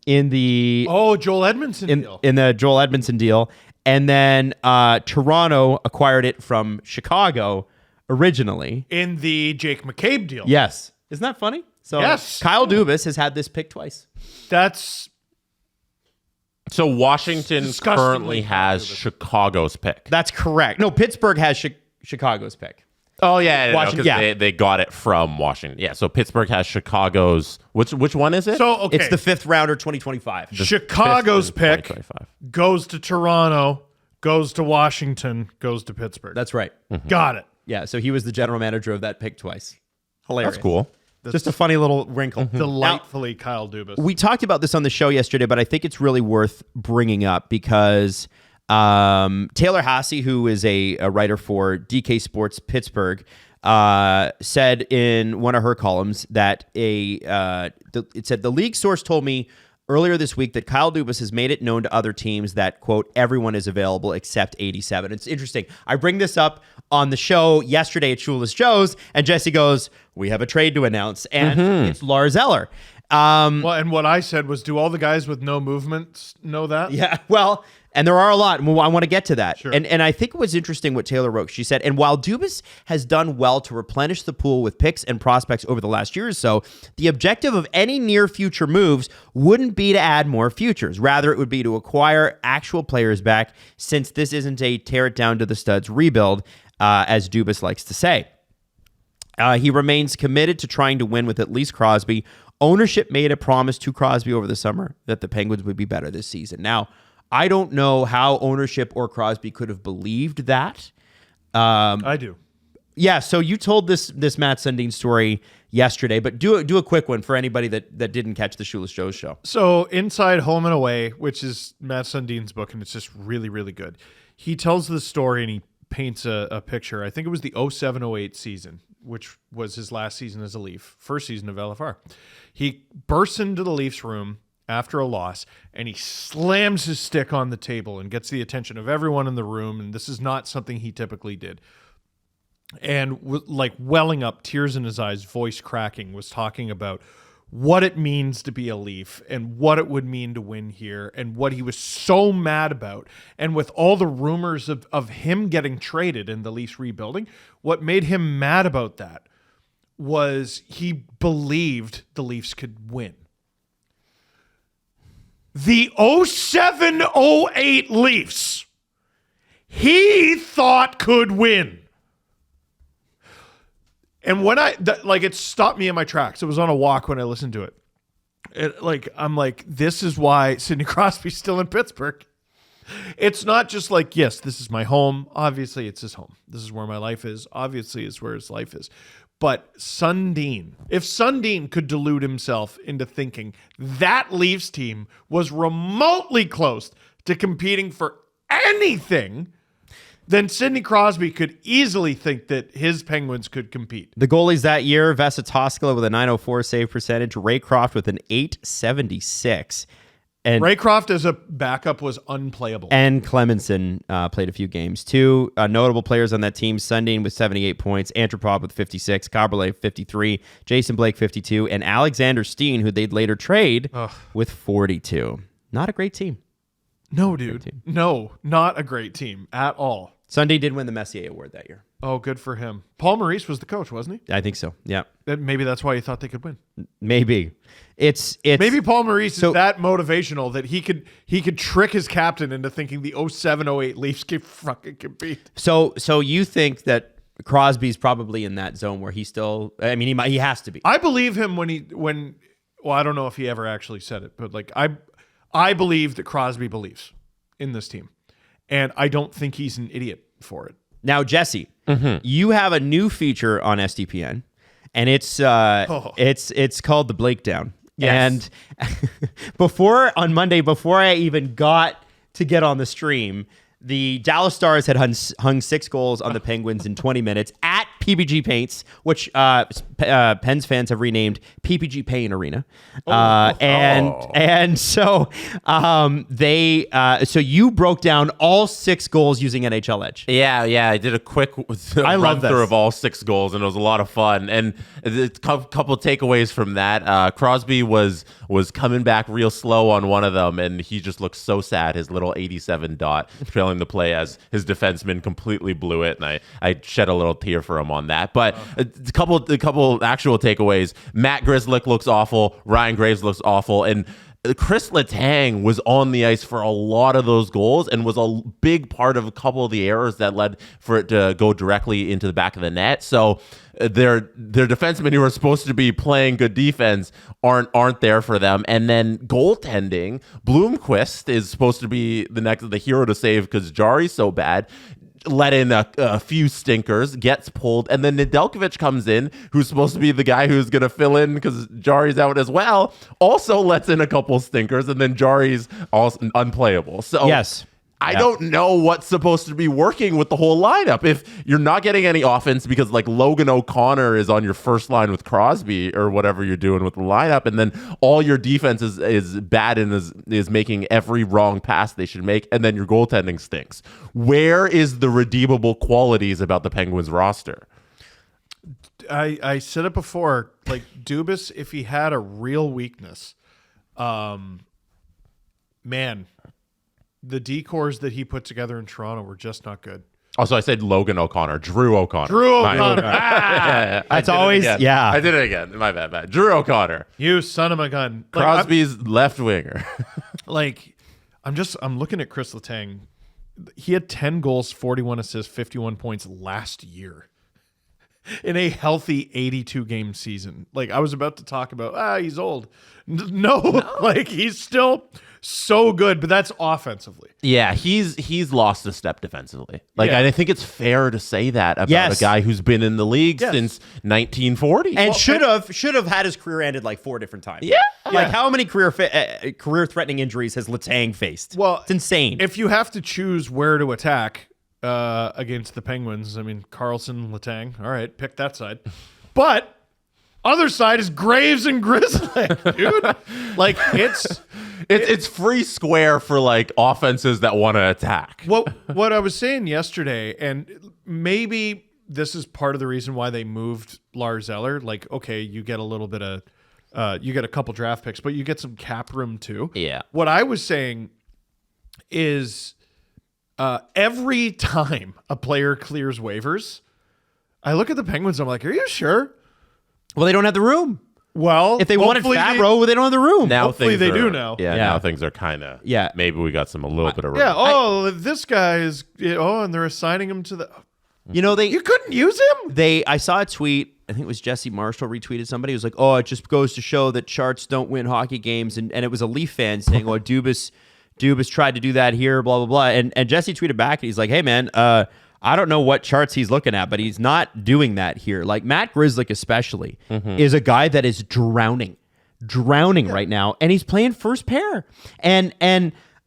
in the Joel Edmondson deal. In the Joel Edmondson deal. And then Toronto acquired it from Chicago originally. In the Jake McCabe deal. Yes. Isn't that funny? So yes. Kyle Dubas has had this pick twice. So Washington currently has Chicago's pick. That's correct. No, Pittsburgh has Chicago's pick. Oh yeah, Washington, they got it from Washington. Yeah, so Pittsburgh has Chicago's. Which one is it? So okay, it's the fifth rounder, 2025. Chicago's pick goes to Toronto, goes to Washington, goes to Pittsburgh. That's right. Mm-hmm. Got it. Yeah, so he was the general manager of that pick twice. Hilarious. That's cool. Just a funny little wrinkle. Mm-hmm. Delightfully now, Kyle Dubas. We talked about this on the show yesterday, but I think it's really worth bringing up because Taylor Haase, who is a writer for DK Sports Pittsburgh, said in one of her columns that it said the league source told me earlier this week that Kyle Dubas has made it known to other teams that, quote, everyone is available except 87. It's interesting. I bring this up on the show yesterday at Shoeless Joe's, and Jesse goes, we have a trade to announce, and it's Lars Eller. Well, and what I said was, do all the guys with no movement know that? Yeah, well, and there are a lot. I want to get to that. Sure. And I think it was interesting what Taylor wrote. She said, and while Dubas has done well to replenish the pool with picks and prospects over the last year or so, the objective of any near future moves wouldn't be to add more futures. Rather, it would be to acquire actual players back, since this isn't a tear it down to the studs rebuild, as Dubas likes to say. He remains committed to trying to win with at least Crosby. Ownership made a promise to Crosby over the summer that the Penguins would be better this season. Now, I don't know how ownership or Crosby could have believed that. I do. Yeah, so you told this Matt Sundin story yesterday, but do a quick one for anybody that didn't catch the Shoeless Joe's show. So Inside Home and Away, which is Matt Sundin's book, and it's just really, really good. He tells the story and he paints a picture. I think it was the 07-08 season, which was his last season as a Leaf, first season of LFR. He bursts into the Leafs room after a loss, and he slams his stick on the table and gets the attention of everyone in the room, and this is not something he typically did. And like welling up, tears in his eyes, voice cracking, was talking about what it means to be a Leaf and what it would mean to win here and what he was so mad about. And with all the rumors of him getting traded and the Leafs rebuilding, what made him mad about that was he believed the Leafs could win. The 07-08 Leafs, he thought could win. And when it stopped me in my tracks. It was on a walk when I listened to it. I'm like, this is why Sidney Crosby's still in Pittsburgh. It's not just like, yes, this is my home. Obviously, it's his home. This is where my life is. Obviously, it's where his life is. But Sundin, if Sundin could delude himself into thinking that Leafs team was remotely close to competing for anything, then Sidney Crosby could easily think that his Penguins could compete. The goalies that year, Vesa Toskala with a 904 save percentage, Ray Croft with an 876. And Raycroft as a backup was unplayable. And Clemenson played a few games. Two notable players on that team, Sundin with 78 points, Antropov with 56, Caberlet 53, Jason Blake 52, and Alexander Steen, who they'd later trade, with 42. Not a great team. No, dude. No, not a great team at all. Sundin did win the Messier Award that year. Oh, good for him. Paul Maurice was the coach, wasn't he? I think so, yeah. Maybe that's why he thought they could win. Maybe. It's maybe Paul Maurice is that motivational that he could trick his captain into thinking the 07-08 Leafs can fucking compete. So you think that Crosby's probably in that zone where he's still, I mean, he has to be. I believe him when I don't know if he ever actually said it, but like I believe that Crosby believes in this team. And I don't think he's an idiot for it. Now, Jesse, you have a new feature on SDPN, and it's called the Blake Down. Yes. And on Monday, before I even got to get on the stream, the Dallas Stars had hung 6 goals on the Penguins in 20 minutes at PPG Paints, which Pens fans have renamed PPG Pain Arena. And so so you broke down all 6 goals using NHL Edge. Yeah, I did a quick run through of all 6 goals, and it was a lot of fun. And a couple takeaways from that. Crosby was coming back real slow on one of them, and he just looked so sad. His little 87 dot trailing the play as his defenseman completely blew it, and I shed a little tear for him on that. But a couple actual takeaways. Matt Grzelcyk looks awful. Ryan Graves looks awful, and Chris Letang was on the ice for a lot of those goals and was a big part of a couple of the errors that led for it to go directly into the back of the net. So their defensemen who are supposed to be playing good defense aren't there for them. And then goaltending, Bloomquist is supposed to be the hero to save because Jari's so bad. Let in a few stinkers, gets pulled, and then Nedeljkovic comes in, who's supposed to be the guy who's going to fill in because Jari's out as well, also lets in a couple stinkers, and then Jari's also unplayable. So yes. I don't know what's supposed to be working with the whole lineup. If you're not getting any offense because like Logan O'Connor is on your first line with Crosby or whatever you're doing with the lineup, and then all your defense is bad and is making every wrong pass they should make, and then your goaltending stinks. Where is the redeemable qualities about the Penguins roster? I said it before, like Dubas, if he had a real weakness, man, the decors that he put together in Toronto were just not good. Also, I said Logan O'Connor. Drew O'Connor. That's always, yeah. I did it again. My bad. Drew O'Connor. You son of a gun. Crosby's left winger. I'm looking at Chris Letang. He had 10 goals, 41 assists, 51 points last year in a healthy 82-game season. Like, I was about to talk about, he's old. No, like, he's still so good, but that's offensively. Yeah, he's lost a step defensively. Like, I think it's fair to say that about a guy who's been in the league since 1940. And should have had his career ended like 4 different times. Yeah. Like, how many career-threatening injuries has Letang faced? Well, it's insane. If you have to choose where to attack against the Penguins, I mean, Carlson, Letang, all right, pick that side. But other side is Graves and Grzelcyk, dude. Like, it's free square for like offenses that want to attack. What I was saying yesterday, and maybe this is part of the reason why they moved Lars Eller. Like, okay, you get a little bit of, you get a couple draft picks, but you get some cap room too. Yeah. What I was saying is, every time a player clears waivers, I look at the Penguins. I'm like, are you sure? Well, they don't have the room. Well, if they wanted Favreau, they don't have the room. Now hopefully they do now. Yeah, now things are kind of. Maybe we got a little bit of room. Yeah. Oh, this guy is. And they're assigning him to the. You know, You couldn't use him? I saw a tweet, I think it was Jesse Marshall retweeted somebody who was like, oh, it just goes to show that Charts don't win hockey games. And it was a Leaf fan saying, oh, Dubas tried to do that here, blah, blah, blah. And Jesse tweeted back and he's like, hey, man, I don't know what charts he's looking at, but he's not doing that here. Like Matt Grzelcyk especially is a guy that is drowning right now, and he's playing first pair. And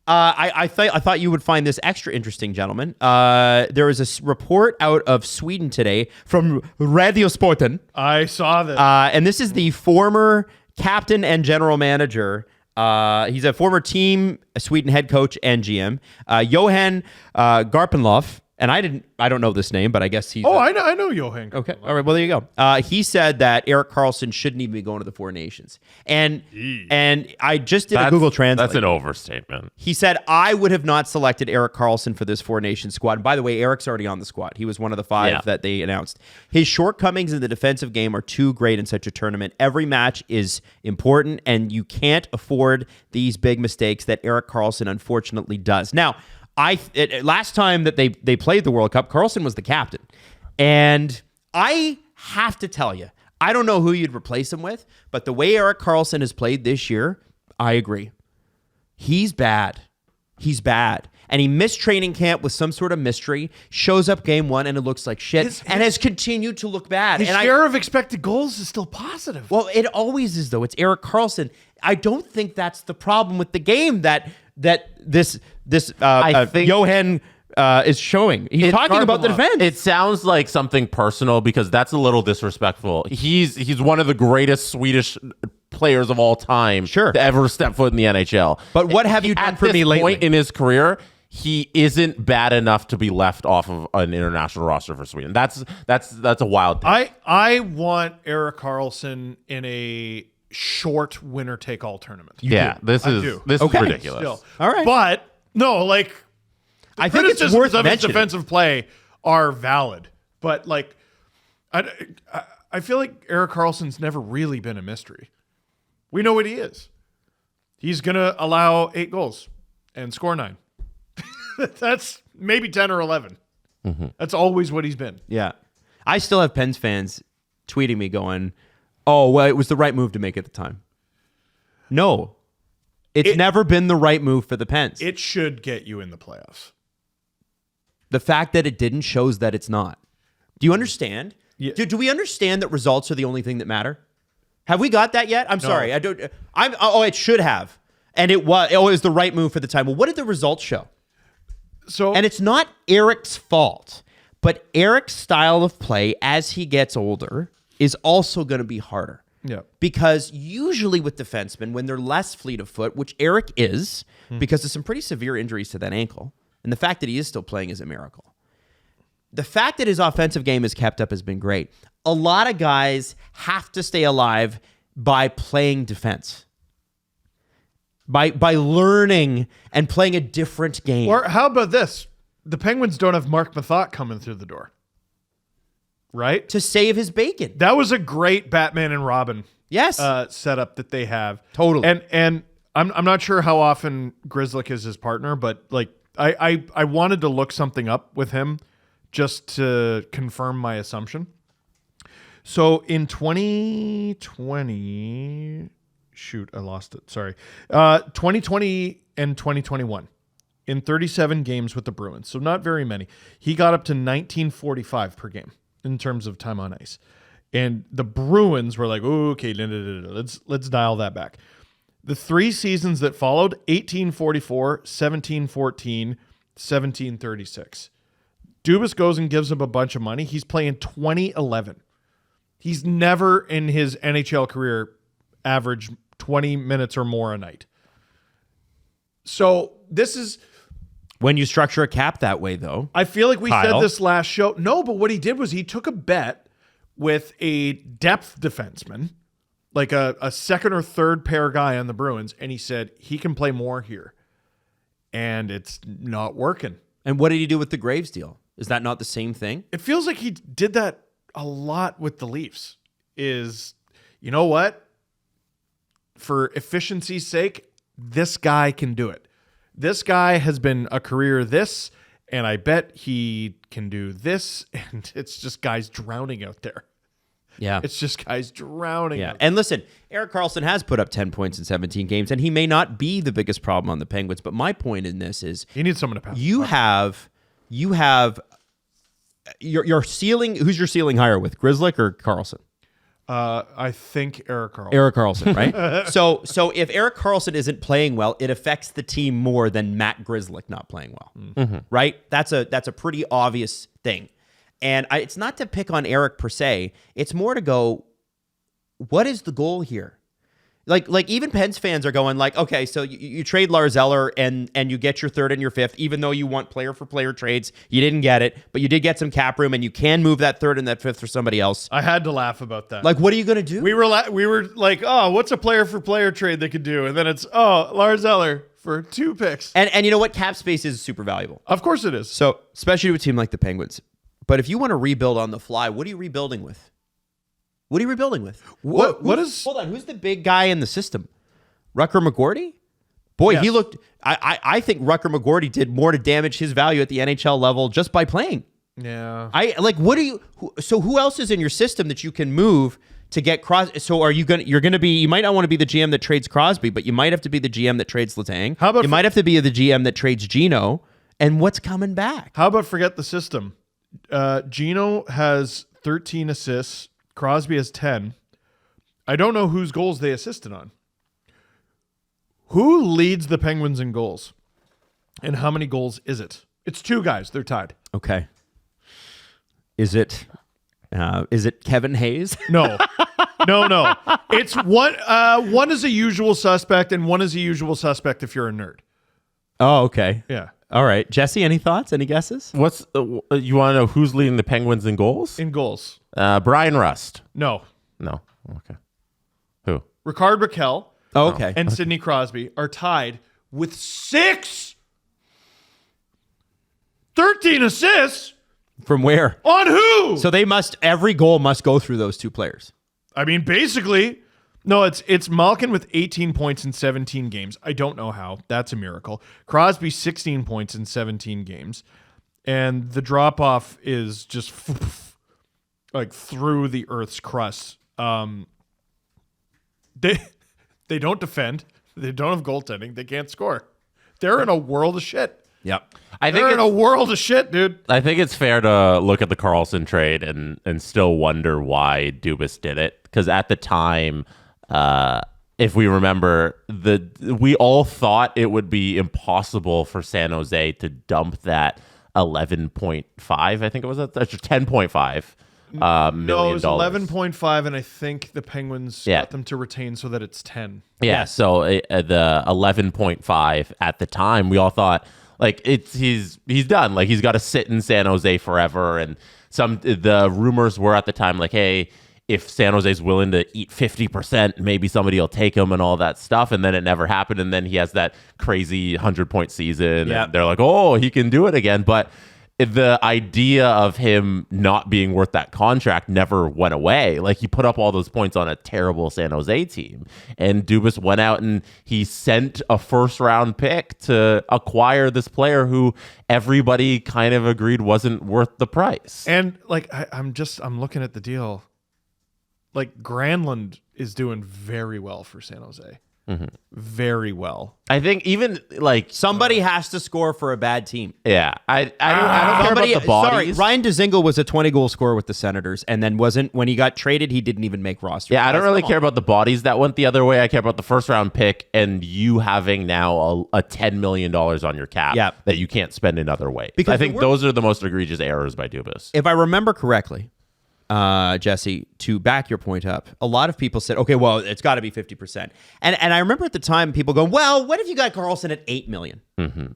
I thought you would find this extra interesting, gentlemen. There was a report out of Sweden today from Radio Sporten. I saw this. And this is the former captain and general manager. He's a former team Sweden head coach and GM, Johan Garpenlöf. And I don't know this name, but I guess he's. I know Johan. Okay. All right. Well, there you go. He said that Erik Karlsson shouldn't even be going to the Four Nations. And I just did a Google Translate. That's an overstatement. He said, I would have not selected Erik Karlsson for this Four Nations squad. And by the way, Erik's already on the squad. He was one of the 5 that they announced. His shortcomings in the defensive game are too great in such a tournament. Every match is important, and you can't afford these big mistakes that Erik Karlsson unfortunately does. Now, last time that they played the World Cup, Karlsson was the captain. And I have to tell you, I don't know who you'd replace him with, but the way Erik Karlsson has played this year, I agree. He's bad. And he missed training camp with some sort of mystery, shows up game 1, and it looks like shit, and has continued to look bad. His share of expected goals is still positive. Well, it always is, though. It's Erik Karlsson. I don't think that's the problem with the game that this I think Johan is showing. He's talking about the defense. It sounds like something personal because that's a little disrespectful. He's one of the greatest Swedish players of all time to ever step foot in the NHL. But what have you done for me lately? At this point in his career, he isn't bad enough to be left off of an international roster for Sweden. That's a wild thing. I want Erik Karlsson in a short winner-take-all tournament. This is ridiculous. Still. All right. But, no, like, I think it's worth of his mentioning. defensive play are valid. But, like, I feel like Erik Karlsson's never really been a mystery. We know what he is. He's going to allow 8 goals and score 9. That's maybe 10 or 11. Mm-hmm. That's always what he's been. Yeah. I still have Pens fans tweeting me going, oh, well, it was the right move to make at the time. No. It's never been the right move for the Pens. It should get you in the playoffs. The fact that it didn't shows that it's not. Do you understand? Yeah. Do we understand that results are the only thing that matter? Have we got that yet? I'm sorry. I don't. It should have. And it was the right move for the time. Well, what did the results show? And it's not Erik's fault, but Erik's style of play as he gets older is also going to be harder. Yeah. Because usually with defensemen, when they're less fleet of foot, which Erik is, because of some pretty severe injuries to that ankle, and the fact that he is still playing is a miracle. The fact that his offensive game is kept up has been great. A lot of guys have to stay alive by playing defense. By learning and playing a different game. Or how about this? The Penguins don't have Mark Mathot coming through the door. Right? To save his bacon. That was a great Batman and Robin setup that they have. Totally. And I'm not sure how often Grzelcyk is his partner, but like I wanted to look something up with him just to confirm my assumption. So in 2020, shoot, I lost it. Sorry. 2020 and 2021, in 37 games with the Bruins, so not very many, he got up to 1945 per game in terms of time on ice. And the Bruins were like, okay, let's dial that back. The 3 seasons that followed, 1844, 1714, 1736. Dubas goes and gives him a bunch of money. He's playing 2011. He's never in his NHL career averaged 20 minutes or more a night. So this is... When you structure a cap that way, though. I feel like we said this last show. No, but what he did was he took a bet with a depth defenseman, like a second or third pair guy on the Bruins, and he said he can play more here. And it's not working. And what did he do with the Graves deal? Is that not the same thing? It feels like he did that a lot with the Leafs. Is, you know what? For efficiency's sake, this guy can do it. This guy has been a career this And I bet he can do this, and it's just guys drowning out there. Yeah. It's just guys drowning. Yeah. And listen, Erik Karlsson has put up 10 points in 17 games, and he may not be the biggest problem on the Penguins. But my point in this is you need someone to pass. You have your ceiling. Who's your ceiling higher with, Grzelcyk or Karlsson? I think Erik Karlsson. Erik Karlsson, right? So if Erik Karlsson isn't playing well, it affects the team more than Matt Grzelcyk not playing well, right? That's a pretty obvious thing. And it's not to pick on Erik per se. It's more to go, what is the goal here? Like even Pens fans are going like, okay, so you trade Lars Eller and you get your third and your fifth, even though you want player for player trades. You didn't get it, but you did get some cap room, and you can move that third and that fifth for somebody else. I had to laugh about that. Like, what are you going to do? We were like, oh, what's a player for player trade they could do? And then it's, oh, Lars Eller for 2 picks. And you know what? Cap space is super valuable. Of course it is. So especially with a team like the Penguins. But if you want to rebuild on the fly, what are you rebuilding with? What are you rebuilding with? What is? Hold on. Who's the big guy in the system? Rucker McGorty? Boy, Yes. he looked. I think Rucker McGorty did more to damage his value at the NHL level just by playing. Yeah. Who else is in your system that you can move to get Crosby? So you're going to be, you might not want to be the GM that trades Crosby, but you might have to be the GM that trades Letang. How about you might have to be the GM that trades Gino, and what's coming back? How about forget the system? Gino has 13 assists. Crosby has 10. I don't know whose goals they assisted on. Who leads the Penguins in goals? And how many goals is it? It's 2 guys. They're tied. Okay. Is it Kevin Hayes? No. No. It's one. One is a usual suspect, and one is a usual suspect if you're a nerd. Oh, okay. Yeah. All right. Jesse, any thoughts? Any guesses? What's you want to know who's leading the Penguins in goals? In goals. Brian Rust. No. No. Okay. Who? Ricard Raquel Oh, okay. and Sidney Crosby are tied with 6. 13 assists From where? on who? So every goal must go through those 2 players. I mean, basically, no, it's Malkin with 18 points in 17 games. I don't know how. That's a miracle. Crosby, 16 points in 17 games. And the drop-off is just like through the Earth's crust. They don't defend. They don't have goaltending. They can't score. They're in a world of shit. Yep. They're in a world of shit, dude. I think it's fair to look at the Karlsson trade and still wonder why Dubas did it. Because at the time, if we remember, we all thought it would be impossible for San Jose to dump that 11.5. I think it was 10.5 million. No, it was 11.5, and I think the Penguins got them to retain so that it's 10. Yeah, so the 11.5 at the time, we all thought like he's done. Like he's got to sit in San Jose forever. And the rumors were at the time like, hey, if San Jose's willing to eat 50%, maybe somebody will take him and all that stuff. And then it never happened. And then he has that crazy 100-point season. Yeah. And they're like, oh, he can do it again. But the idea of him not being worth that contract never went away. Like he put up all those points on a terrible San Jose team, and Dubas went out and he sent a 1st-round pick to acquire this player who everybody kind of agreed wasn't worth the price. And like I'm looking at the deal. Like Granlund is doing very well for San Jose. Mm-hmm. Very well. I think even like Somebody has to score for a bad team. yeah, I don't care about the bodies. Sorry, Ryan Dzingel was a 20-goal scorer with the Senators, and then when he got traded, he didn't even make roster. Yeah, I don't really care about the bodies that went the other way. I care about the 1st-round pick and you having now a $10 million on your cap that you can't spend another way. Because I think those are the most egregious errors by Dubas. If I remember correctly, Jesse, to back your point up, a lot of people said, okay, well, it's got to be 50%. And I remember at the time people going, well, what if you got Karlsson at $8 million? Mm-hmm.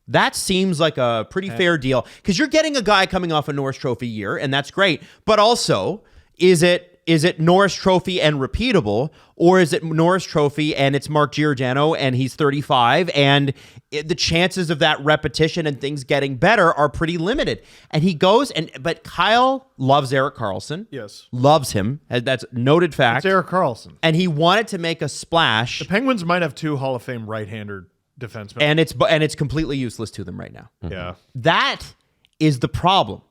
That seems like a pretty fair deal because you're getting a guy coming off a Norris Trophy year, and that's great. But also, is it Norris Trophy and repeatable, or is it Norris Trophy and it's Mark Giordano and he's 35 and the chances of that repetition and things getting better are pretty limited? And he goes but Kyle loves Erik Karlsson. Yes. Loves him. That's noted fact. It's Erik Karlsson. And he wanted to make a splash. The Penguins might have 2 Hall of Fame right-hander defenseman. and it's completely useless to them right now. Yeah. That is the problem.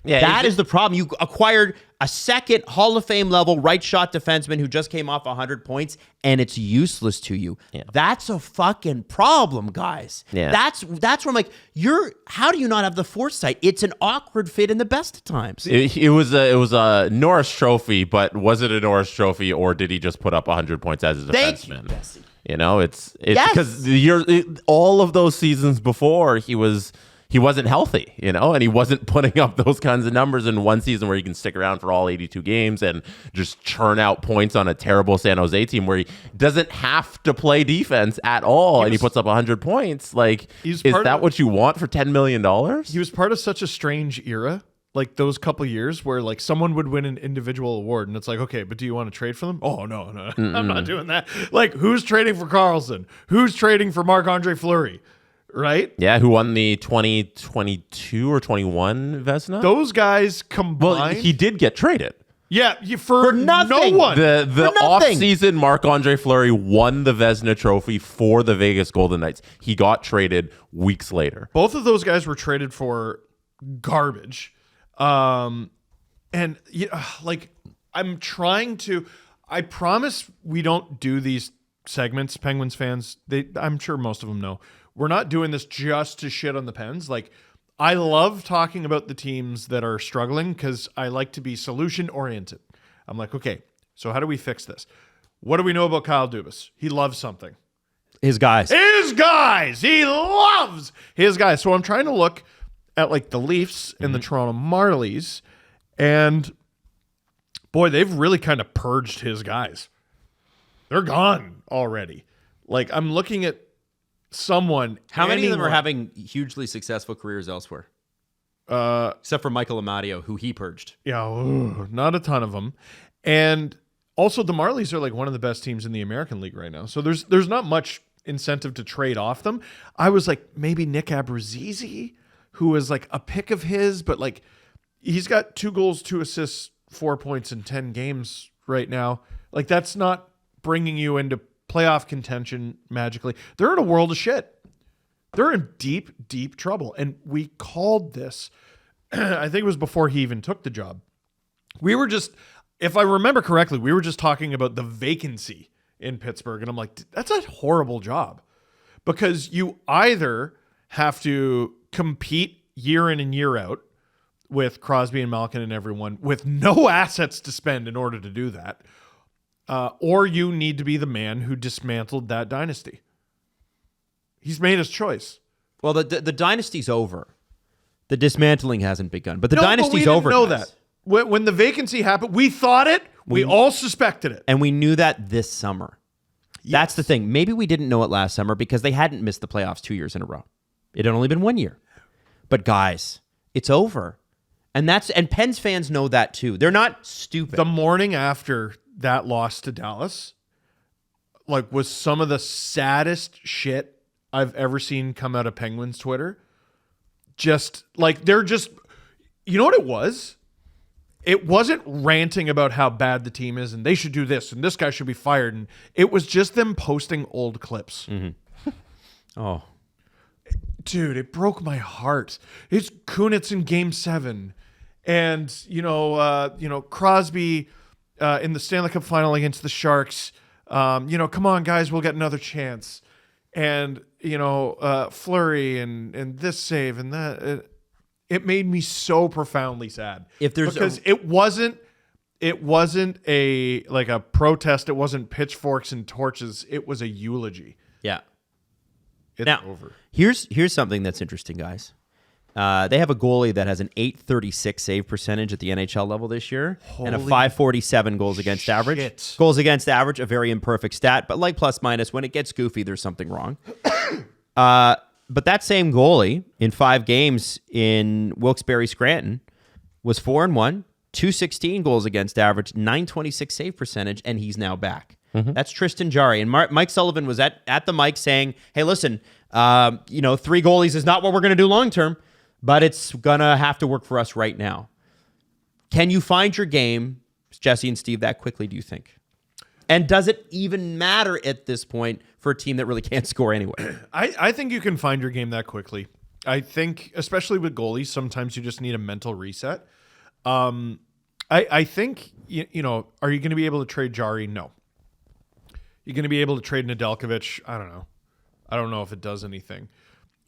Yeah, That is the problem. You acquired a second Hall of Fame level right shot defenseman who just came off 100 points, and it's useless to you. Yeah. That's a fucking problem, guys. Yeah. That's where I'm like, how do you not have the foresight? It's an awkward fit in the best of times. It was a Norris Trophy, but was it a Norris Trophy, or did he just put up 100 points as a Thank you, defenseman? Bessie. You know, it's Yes. because all of those seasons before he wasn't healthy, you know, and he wasn't putting up those kinds of numbers in one season where he can stick around for all 82 games and just churn out points on a terrible San Jose team where he doesn't have to play defense at all, and he puts up 100 points. Like, is that what you want for $10 million? He was part of such a strange era, like those couple years where like someone would win an individual award, and it's like, okay, but do you want to trade for them? Oh, no, I'm not doing that. Like, who's trading for Carlson? Who's trading for Marc-Andre Fleury? Right? Yeah, who won the 2022 or 21 Vezina? Those guys combined. Well, he did get traded. Yeah, for nothing. no one. The off-season Marc-Andre Fleury won the Vezina Trophy for the Vegas Golden Knights. He got traded weeks later. Both of those guys were traded for garbage. And like, I'm trying to. I promise we don't do these segments, Penguins fans. I'm sure most of them know. We're not doing this just to shit on the Pens. Like, I love talking about the teams that are struggling because I like to be solution-oriented. I'm like, okay, so how do we fix this? What do we know about Kyle Dubas? He loves something. His guys. His guys! He loves his guys. So I'm trying to look at, like, the Leafs and the Toronto Marlies, and, boy, they've really kind of purged his guys. They're gone already. Like, I'm looking at How many of them are having hugely successful careers elsewhere? Except for Michael Amadio, who he purged. Yeah, not a ton of them. And also the Marlies are like one of the best teams in the American League right now. So there's not much incentive to trade off them. I was like, maybe Nick Abruzzese, who was like a pick of his, but like he's got 2 goals, 2 assists, 4 points in 10 games right now. Like, that's not bringing you into playoff contention magically. They're in a world of shit. They're in deep, deep trouble. And we called this, I think it was before he even took the job. We were just, if I remember correctly, we were just talking about the vacancy in Pittsburgh. And I'm like, that's a horrible job. Because you either have to compete year in and year out with Crosby and Malkin and everyone with no assets to spend in order to do that, or you need to be the man who dismantled that dynasty. He's made his choice. Well, the dynasty's over. The dismantling hasn't begun, but the dynasty's over. We didn't know that. When the vacancy happened, we thought it. We all suspected it. And we knew that this summer. Yes. That's the thing. Maybe we didn't know it last summer because they hadn't missed the playoffs 2 years in a row. It had only been 1 year. But guys, it's over. And Pens fans know that too. They're not stupid. The morning after that loss to Dallas, like, was some of the saddest shit I've ever seen come out of Penguins Twitter. Just like, they're just, you know what it was? It wasn't ranting about how bad the team is and they should do this and this guy should be fired. And it was just them posting old clips. Mm-hmm. Oh, dude, it broke my heart. It's Kunitz in Game 7, and Crosby in the Stanley Cup Final against the Sharks. Come on, guys, we'll get another chance. And Fleury and this save and that. It made me so profoundly sad. Because it wasn't a protest. It wasn't pitchforks and torches. It was a eulogy. Yeah. It's now, over. Here's something that's interesting, guys. They have a goalie that has an .836 save percentage at the NHL level this year and a .547 goals against average. Goals against average, a very imperfect stat, but like plus minus, when it gets goofy, there's something wrong. But that same goalie in 5 games in Wilkes-Barre Scranton was 4-1, 216 goals against average, .926 save percentage, and he's now back. Mm-hmm. That's Tristan Jarry. And Mike Sullivan was at the mic saying, hey, listen, 3 goalies is not what we're going to do long term, but it's going to have to work for us right now. Can you find your game, Jesse and Steve, that quickly, do you think? And does it even matter at this point for a team that really can't score anyway? I think you can find your game that quickly. I think, especially with goalies, sometimes you just need a mental reset. I think, you know, are you going to be able to trade Jari? No. You're going to be able to trade Nedeljkovic? I don't know. I don't know if it does anything.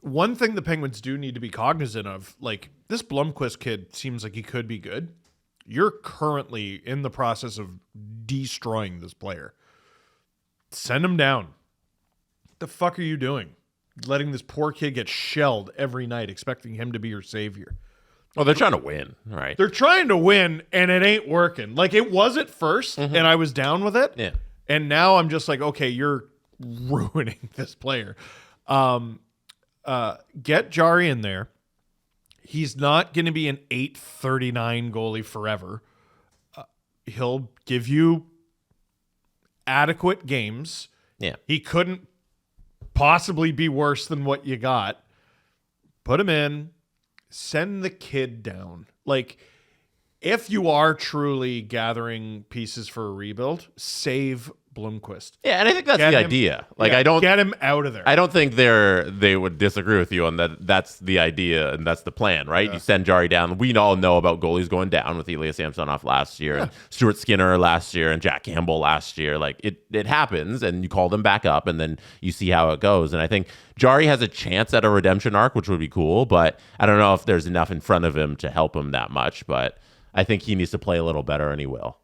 One thing the Penguins do need to be cognizant of, like, this Blomqvist kid seems like he could be good. You're currently in the process of destroying this player. Send him down. What the fuck are you doing? Letting this poor kid get shelled every night, expecting him to be your savior. Well, they're trying to win, right? They're trying to win, and it ain't working. Like, it was at first, and I was down with it. Yeah. And now I'm just like, okay, you're ruining this player. Get Jari in there. He's not going to be an 839 goalie forever. He'll give you adequate games. Yeah. He couldn't possibly be worse than what you got. Put him in. Send the kid down. Like, if you are truly gathering pieces for a rebuild, save Blomqvist. Yeah, and I think that's the idea. Like, I don't get him out of there. I don't think they would disagree with you on that. That's the idea and that's the plan, right? Yeah. You send Jari down. We all know about goalies going down with Ilya Samsonov last year, and Stuart Skinner last year, and Jack Campbell last year. Like, it happens, and you call them back up, and then you see how it goes. And I think Jari has a chance at a redemption arc, which would be cool, but I don't know if there's enough in front of him to help him that much. But I think he needs to play a little better, and he will.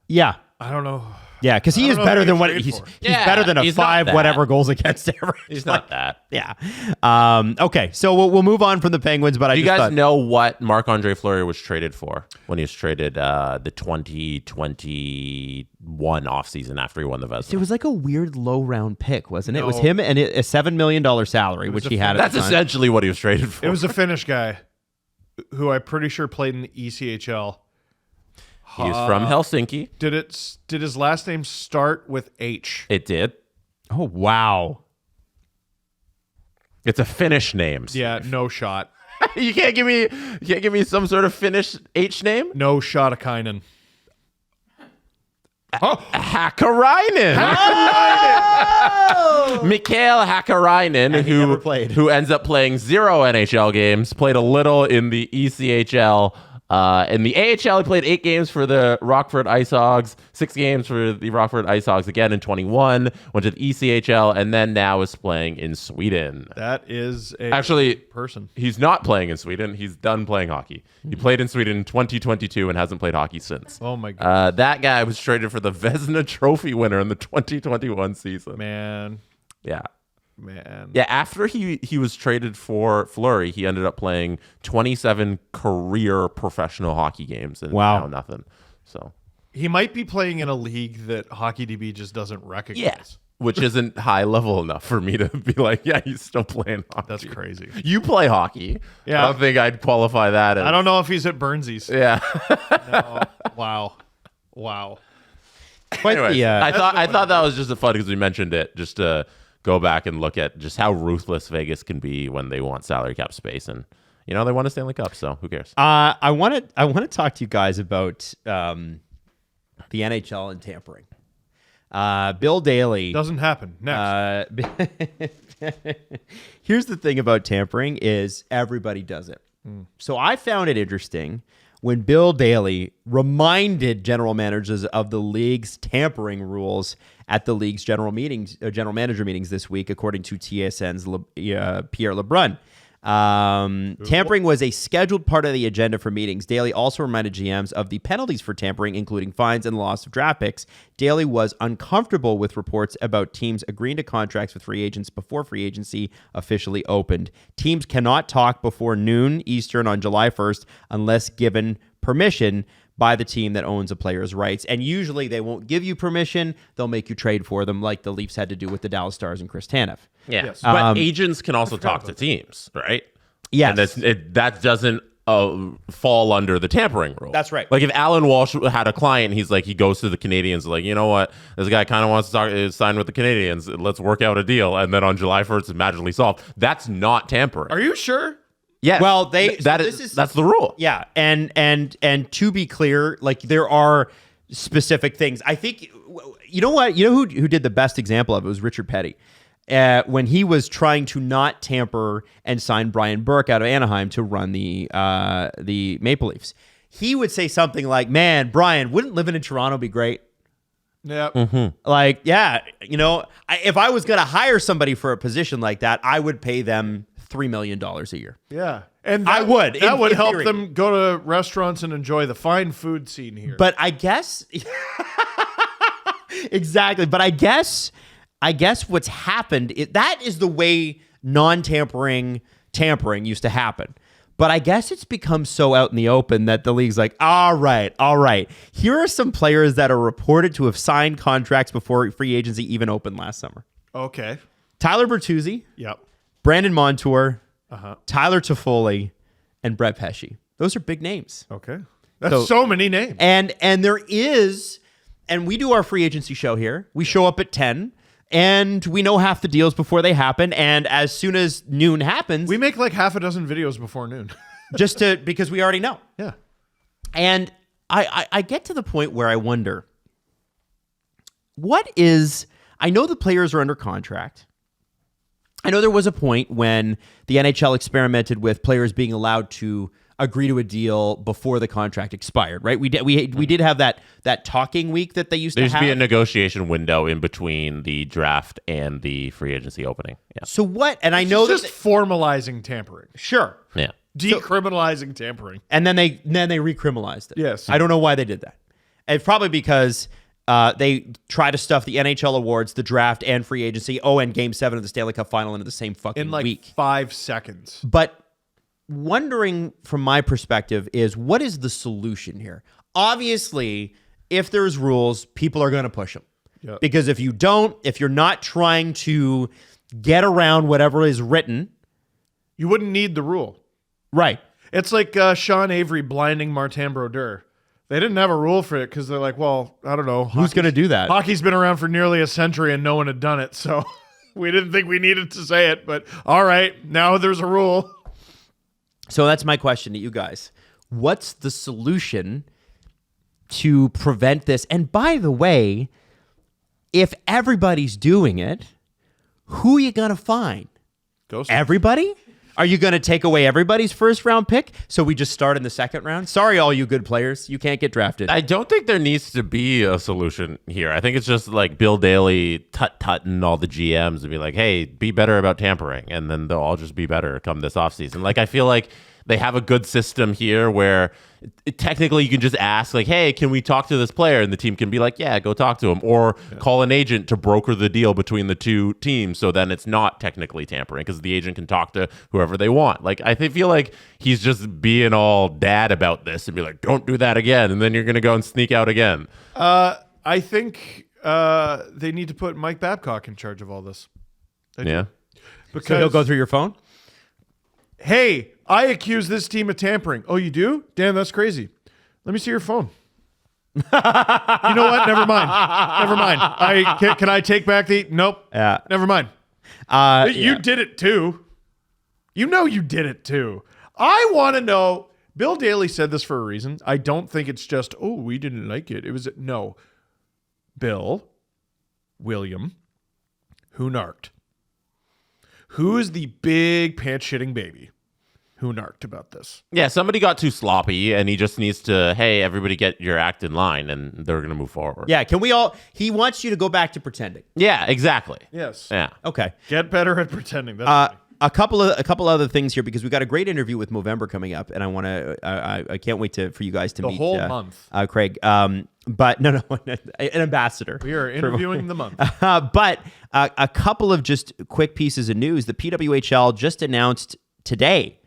Yeah. I don't know. Yeah, because he is better than what he's better than a 5 whatever goals against average. He's not that. Yeah. Okay, so we'll move on from the Penguins, but Do you guys know what Marc-Andre Fleury was traded for when he was traded the 2021 offseason after he won the Vezina? It was like a weird low round pick, wasn't it? It was him and a $7 million salary, which he had. That's essentially what he was traded for. It was a Finnish guy who I'm pretty sure played in the ECHL. He was from Helsinki. Did his last name start with H? It did. Oh, wow. It's a Finnish name. Yeah, no shot. You can't give me some sort of Finnish H name? No shot of Kainen. Hakkarainen. Mikael Hakkarainen, who ends up playing 0 NHL games, played a little in the ECHL. In the AHL, he played 8 games for the Rockford Ice Hogs, 6 games for the Rockford Ice Hogs again in 21, went to the ECHL, and then now is playing in Sweden. That is a person. He's not playing in Sweden. He's done playing hockey. He played in Sweden in 2022 and hasn't played hockey since. Oh, my God. That guy was traded for the Vezina Trophy winner in the 2021 season. Man. Yeah. Man. Yeah, after he was traded for Fleury, he ended up playing 27 career professional hockey games and now nothing. So he might be playing in a league that HockeyDB just doesn't recognize. Yeah, which isn't high level enough for me to be like, yeah, he's still playing hockey. That's crazy. You play hockey. Yeah. I don't think I'd qualify that as... I don't know if he's at Burnsies. Yeah. No. Wow. Anyways, I thought that was just a fun because we mentioned it, just to go back and look at just how ruthless Vegas can be when they want salary cap space, and they won a Stanley Cup, so who cares? I want to talk to you guys about the NHL and tampering. Bill Daly doesn't happen. Next, here's the thing about tampering is everybody does it. So I found it interesting when Bill Daly reminded general managers of the league's tampering rules at the league's general manager meetings this week, according to TSN's Pierre LeBrun. Tampering was a scheduled part of the agenda for meetings. Daly also reminded GMs of the penalties for tampering, including fines and loss of draft picks. Daly was uncomfortable with reports about teams agreeing to contracts with free agents before free agency officially opened. Teams cannot talk before noon Eastern on July 1st unless given permission by the team that owns a player's rights. And usually they won't give you permission. They'll make you trade for them, like the Leafs had to do with the Dallas Stars and Chris Tanev. Yeah. Yes. But agents can also talk to teams, right? Yes. And that doesn't fall under the tampering rule. That's right. Like if Alan Walsh had a client, he goes to the Canadians like, you know what, this guy kind of wants to sign with the Canadians. Let's work out a deal. And then on July 1st, it's magically solved. That's not tampering. Are you sure? Yeah. Well, that's the rule. Yeah, and to be clear, like there are specific things. I think You know what? You know who did the best example of it was Richard Petty. When he was trying to not tamper and sign Brian Burke out of Anaheim to run the Maple Leafs. He would say something like, man, Brian, wouldn't living in Toronto be great? Yeah. Like, yeah, if I was going to hire somebody for a position like that, I would pay them $3 million a year. Yeah. And I would. That would in help theory. them go to restaurants and enjoy the fine food scene here. But I guess exactly. But I guess what's happened that is the way tampering used to happen. But I guess it's become so out in the open that the league's like, all right. Here are some players that are reported to have signed contracts before free agency even opened last summer. Okay. Tyler Bertuzzi, Yep. Brandon Montour, Uh-huh. Tyler Toffoli, and Brett Pesce. Those are big names. Okay. That's so many names. And there is, and we do our free agency show here. We show up at 10, and we know half the deals before they happen. And as soon as noon happens, We make like half a dozen videos before noon. because we already know. Yeah. And I get to the point where I wonder, I know the players are under contract. I know there was a point when the NHL experimented with players being allowed to agree to a deal before the contract expired, right? We did have that talking week that they used There to used have. to be a negotiation window in between the draft and the free agency opening. Yeah. So what? And I know Just formalizing tampering. sure. Yeah. Decriminalizing tampering. And then they recriminalized it. Yes. I don't know why they did that. It's probably because they try to stuff the NHL awards, the draft, and free agency. Oh, and Game 7 of the Stanley Cup Final into the same fucking In like week. 5 seconds. But wondering from my perspective is, what is the solution here? Obviously, if there's rules, people are going to push them. Yep. Because if you're not trying to get around whatever is written, You wouldn't need the rule. right? It's like Sean Avery blinding Martin Brodeur. They didn't have a rule for it because they're like, well, I don't know. Who's going to do that? Hockey's been around for nearly a century and no one had done it. So we didn't think we needed to say it. But all right, now there's a rule. So that's my question to you guys. What's the solution to prevent this? And by the way, if everybody's doing it, who are you going to find? Ghost. Everybody? Are you going to take away everybody's first round pick so we just start in the second round? Sorry, all you good players. You can't get drafted. I don't think there needs to be a solution here. I think it's just like Bill Daly tut-tutting all the GMs and be like, hey, be better about tampering. And then they'll all just be better come this offseason. Like, I feel like they have a good system here where technically you can just ask, like, hey, can we talk to this player? And the team can be like, yeah, go talk to him. Or call an agent to broker the deal between the two teams. So then it's not technically tampering because the agent can talk to whoever they want. Like, I feel like he's just being all dad about this and be like, don't do that again. And then you're going to go and sneak out again. I think they need to put Mike Babcock in charge of all this. Yeah. Because, so he'll go through your phone? hey, I accuse this team of tampering. Oh, you do? Damn, that's crazy. Let me see your phone. You know what? Never mind. Can I take back the... Nope. Yeah. Never mind. You did it too. You know you did it too. I want to know... Bill Daly said this for a reason. I don't think it's just, oh, we didn't like it. It was... No. Bill, William, who narked? Who is the big pants-shitting baby who narked about this? Yeah, somebody got too sloppy, and he just needs to, hey, everybody get your act in line, and they're going to move forward. Yeah, can we all... He wants you to go back to pretending. Yeah, exactly. Yes. Yeah. Okay. Get better at pretending. That's funny. A couple other things here because we got a great interview with Movember coming up, and I want to. I can't wait for you guys to The meet whole month. Craig. But no, an ambassador. We are interviewing the month. But a couple of just quick pieces of news. The PWHL just announced today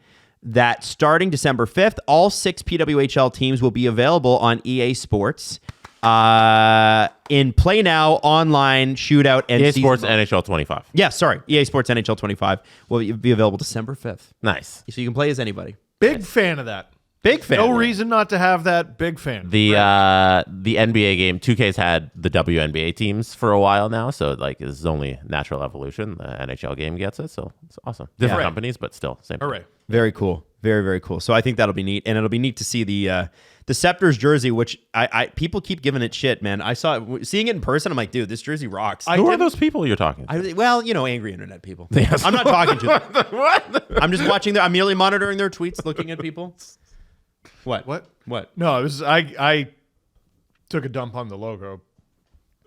that starting December 5th, all 6 PWHL teams will be available on EA Sports in Play Now, Online, Shootout, and EA Season Sports Mode. NHL 25. Yeah, sorry. EA Sports NHL 25 will be available December 5th. Nice. So you can play as anybody. Big fan of that. Big fan. No reason not to have that. Big fan. The NBA game, 2K's had the WNBA teams for a while now, so like this is only natural evolution. The NHL game gets it, so it's awesome. Different companies, but still same. Hooray. Very cool. Very, very cool. So I think that'll be neat. And it'll be neat to see the Scepters jersey, which I people keep giving it shit, man. I saw it, seeing it in person, I'm like, dude, this jersey rocks. Who are those people you're talking to? Well, angry internet people. I'm not talking to them. What? I'm just watching I'm merely monitoring their tweets, looking at people. What? No, it was I took a dump on the logo,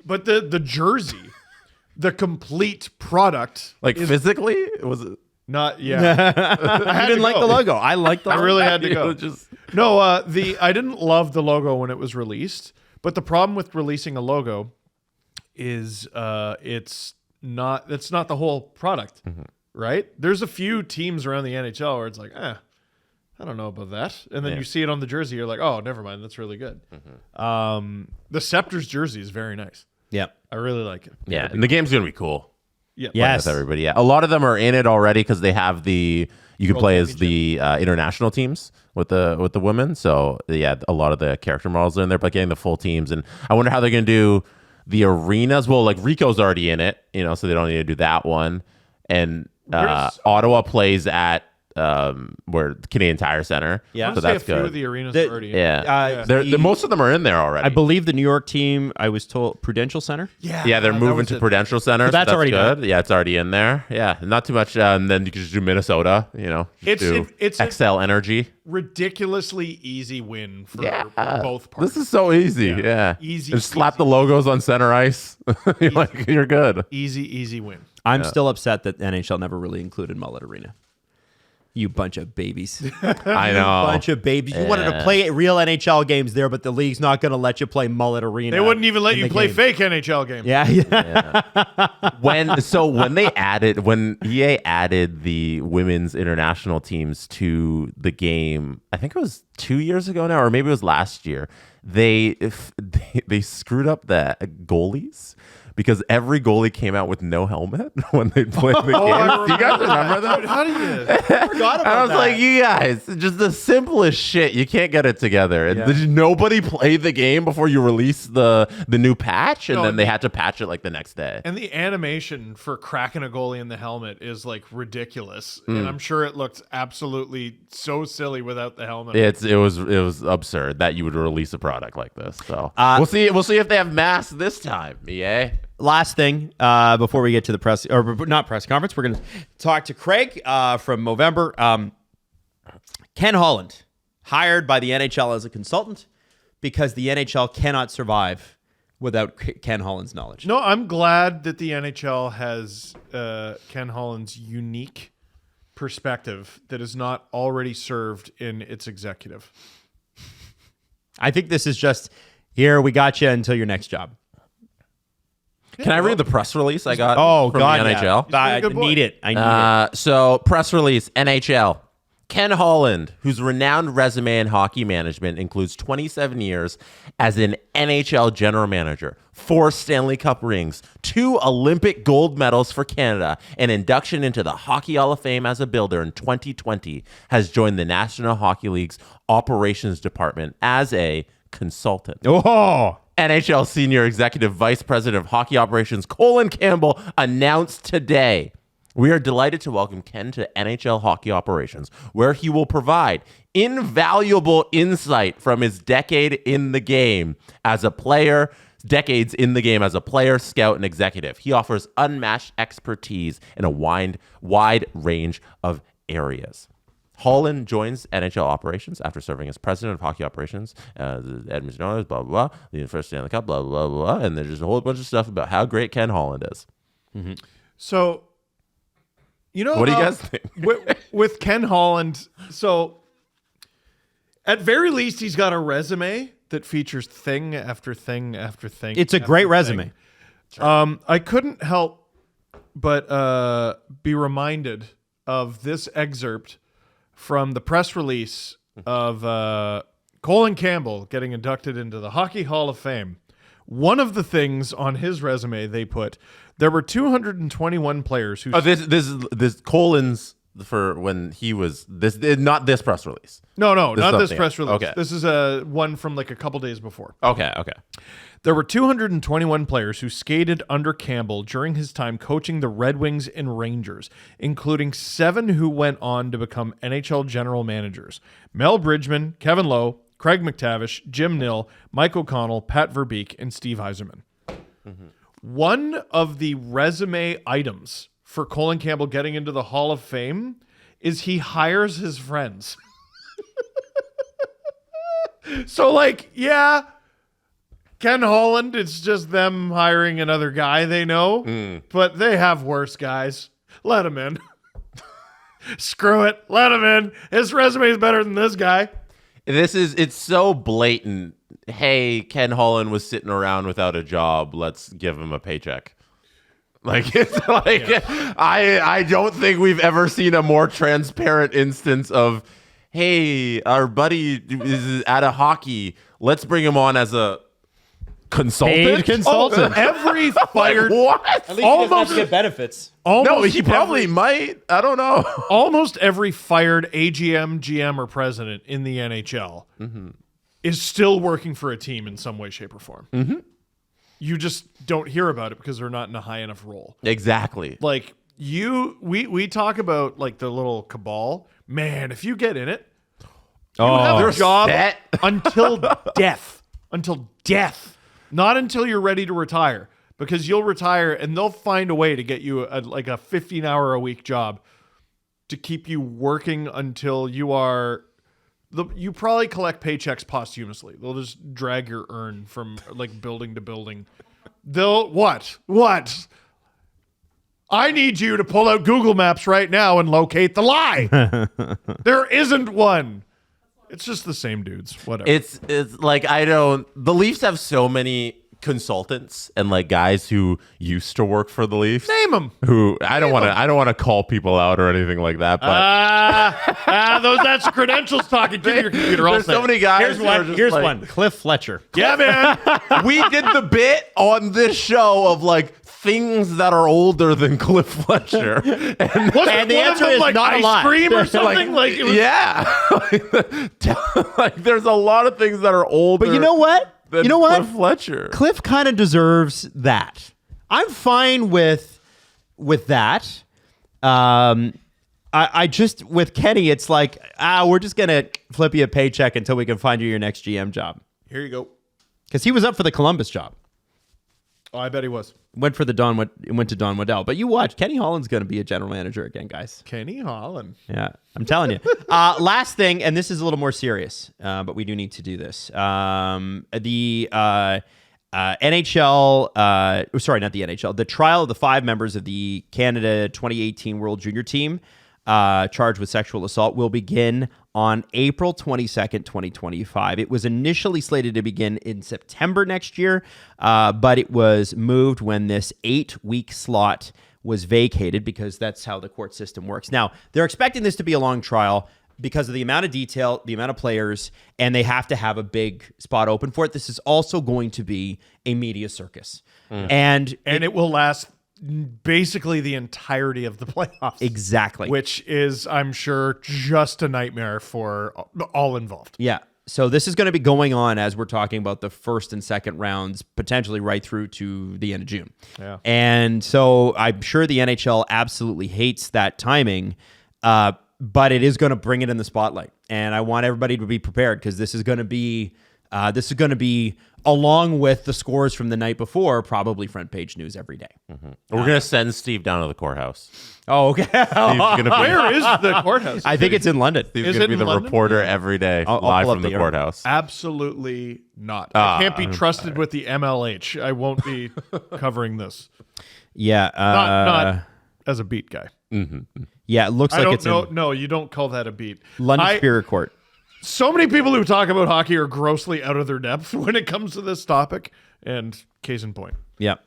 but the jersey, the complete product, Like physically, was it? not I didn't like the logo. I liked the logo. I really had to You go. know, just No, I didn't love the logo when it was released, but the problem with releasing a logo is it's not the whole product, right? There's a few teams around the NHL where it's like, I don't know about that, and then you see it on the jersey, you're like, oh, never mind, that's really good. The Scepters jersey is very nice. Yep. I really like it. yeah, and the game's gonna be cool. Yeah. Yes. With everybody. Yeah, a lot of them are in it already because they have you can play as the international teams with the women. So yeah, a lot of the character models are in there, but getting the full teams, and I wonder how they're gonna do the arenas. Well, like Rico's already in it, so they don't need to do that one. And Ottawa plays at where Canadian Tire Center. Yeah. So so that's a few good. of the arenas The- are already. Yeah, the- most of them are in there already. I believe the New York team, I was told, Prudential Center. Yeah, they're that moving was to it. Prudential Center. So that's already good. done. Yeah, it's already in there. Yeah, not too much. And then you can just do Minnesota. It's Excel Energy. ridiculously easy win for both parties. This is so easy. Yeah, Easy, Just slap easy. the logos on center ice. You're good. Easy win. I'm still upset that NHL never really included Mullet Arena. You bunch of babies. I know. Bunch of babies. You wanted to play real NHL games there, but the league's not going to let you play Mullet Arena. They wouldn't even let in you the play game. fake NHL games. Yeah. when EA added the women's international teams to the game, I think it was 2 years ago now, or maybe it was last year. They screwed up the goalies because every goalie came out with no helmet when they played the game. Do you guys remember that? How do you? Forgot about I was that. like, you guys, just the simplest shit. You can't get it together. And did nobody play the game before you release the new patch? And No, then they had to patch it like the next day. And the animation for cracking a goalie in the helmet is like ridiculous, Mm. and I'm sure it looked absolutely so silly without the helmet. It was absurd that you would release a product like this. So we'll see if they have masks this time. EA. Last thing before we get to the press, or not press conference, we're going to talk to Craig from Movember. Ken Holland, hired by the NHL as a consultant because the NHL cannot survive without Ken Holland's knowledge. No, I'm glad that the NHL has Ken Holland's unique perspective that is not already served in its executive. I think this is just, here, we got you until your next job. Can I read the press release I got Oh, from God, the NHL? yeah. I a good boy. need it. I need it. So, press release, NHL. Ken Holland, whose renowned resume in hockey management includes 27 years as an NHL general manager, 4 Stanley Cup rings, 2 Olympic gold medals for Canada, and induction into the Hockey Hall of Fame as a builder in 2020, has joined the National Hockey League's operations department as a consultant. Oh, NHL Senior Executive Vice President of Hockey Operations Colin Campbell announced today, "We are delighted to welcome Ken to NHL Hockey Operations, where he will provide invaluable insight from his decades in the game as a player, scout, and executive. He offers unmatched expertise in a wide range of areas." Holland joins NHL operations after serving as president of hockey operations, the Edmonton Oilers, blah, blah, blah, the first Stanley Cup, blah, blah, blah, blah. And there's just a whole bunch of stuff about how great Ken Holland is. So, you know, What do you guys think? with Ken Holland? So, at very least, he's got a resume that features thing after thing after thing. it's a after great thing. resume. I couldn't help but be reminded of this excerpt from the press release of Colin Campbell getting inducted into the Hockey Hall of Fame. One of the things on his resume they put, there were 221 players who... This Colin's for when he was this, not this press release. No, This is not this something press else. release. Okay. This is one from like a couple days before. Okay. There were 221 players who skated under Campbell during his time coaching the Red Wings and Rangers, including 7 who went on to become NHL general managers. Mel Bridgman, Kevin Lowe, Craig McTavish, Jim Nill, Mike O'Connell, Pat Verbeek, and Steve Yzerman. One of the resume items for Colin Campbell getting into the Hall of Fame is he hires his friends. So, like, yeah, Ken Holland, it's just them hiring another guy they know, but they have worse guys. Let him in. Screw it. Let him in. His resume is better than this guy. It's so blatant. Hey, Ken Holland was sitting around without a job. Let's give him a paycheck. Like, it's like, I don't think we've ever seen a more transparent instance of, hey, our buddy is out of hockey. Let's bring him on as a consultant. Paid consultant. Every fired, What? At least he doesn't have to get benefits. No, he probably might. I don't know. almost every fired AGM, GM, or president in the NHL is still working for a team in some way, shape, or form. You just don't hear about it because they're not in a high enough role. Exactly. Like we talk about like the little cabal. Man, if you get in it, you have a job set. until death. Until death. Not until you're ready to retire. Because you'll retire and they'll find a way to get you a 15-hour-a-week job to keep you working until you are... You probably collect paychecks posthumously. They'll just drag your urn from like building to building. They'll... What? I need you to pull out Google Maps right now and locate the lie. There isn't one. It's just the same dudes. Whatever. It's like the Leafs have so many consultants and like guys who used to work for the Leafs. Name them. Who I don't want to call people out or anything like that, but That's credentials talking. Give me your computer. I'll there's say so it. many guys. Here's one. Cliff Fletcher. Yeah, man. We did the bit on this show of like things that are older than Cliff Fletcher, and And the answer is like not a ice lot. cream or something. Like it was, like there's a lot of things that are older. But you know what? than You know what? Cliff Fletcher. Cliff kind of deserves that. I'm fine with that. I just with Kenny, it's like we're just gonna flip you a paycheck until we can find you your next GM job. Here you go. Because he was up for the Columbus job. Oh, I bet he was. Went to Don Waddell. But you watch, Kenny Holland's going to be a general manager again, guys. Kenny Holland. Yeah, I'm telling you. Last thing, and this is a little more serious, but we do need to do this. The NHL, sorry, not the NHL, the trial of the 5 members of the Canada 2018 World Junior Team charged with sexual assault will begin on April 22nd, 2025. It was initially slated to begin in September next year, but it was moved when this 8-week slot was vacated because that's how the court system works. Now, they're expecting this to be a long trial because of the amount of detail, the amount of players, and they have to have a big spot open for it. This is also going to be a media circus. And it will last basically the entirety of the playoffs. Exactly. Which is, I'm sure, just a nightmare for all involved. Yeah. So this is going to be going on as we're talking about the first and second rounds, potentially right through to the end of June. Yeah. And so I'm sure the NHL absolutely hates that timing, but it is going to bring it in the spotlight. And I want everybody to be prepared because this is going to be along with the scores from the night before, probably front page news every day. We're gonna send Steve down to the courthouse. Oh, okay. Where is the courthouse? I think it's in London. He's Is gonna it be in the London? reporter every day, I'll live pull up from the the courthouse. Absolutely not. I can't be trusted with the MLH. I won't be covering this. Yeah. Not as a beat guy. Yeah, it looks I like don't it's know. in No, you don't call that a beat. London Spirit Court. So many people who talk about hockey are grossly out of their depth when it comes to this topic. And case in point. Yep.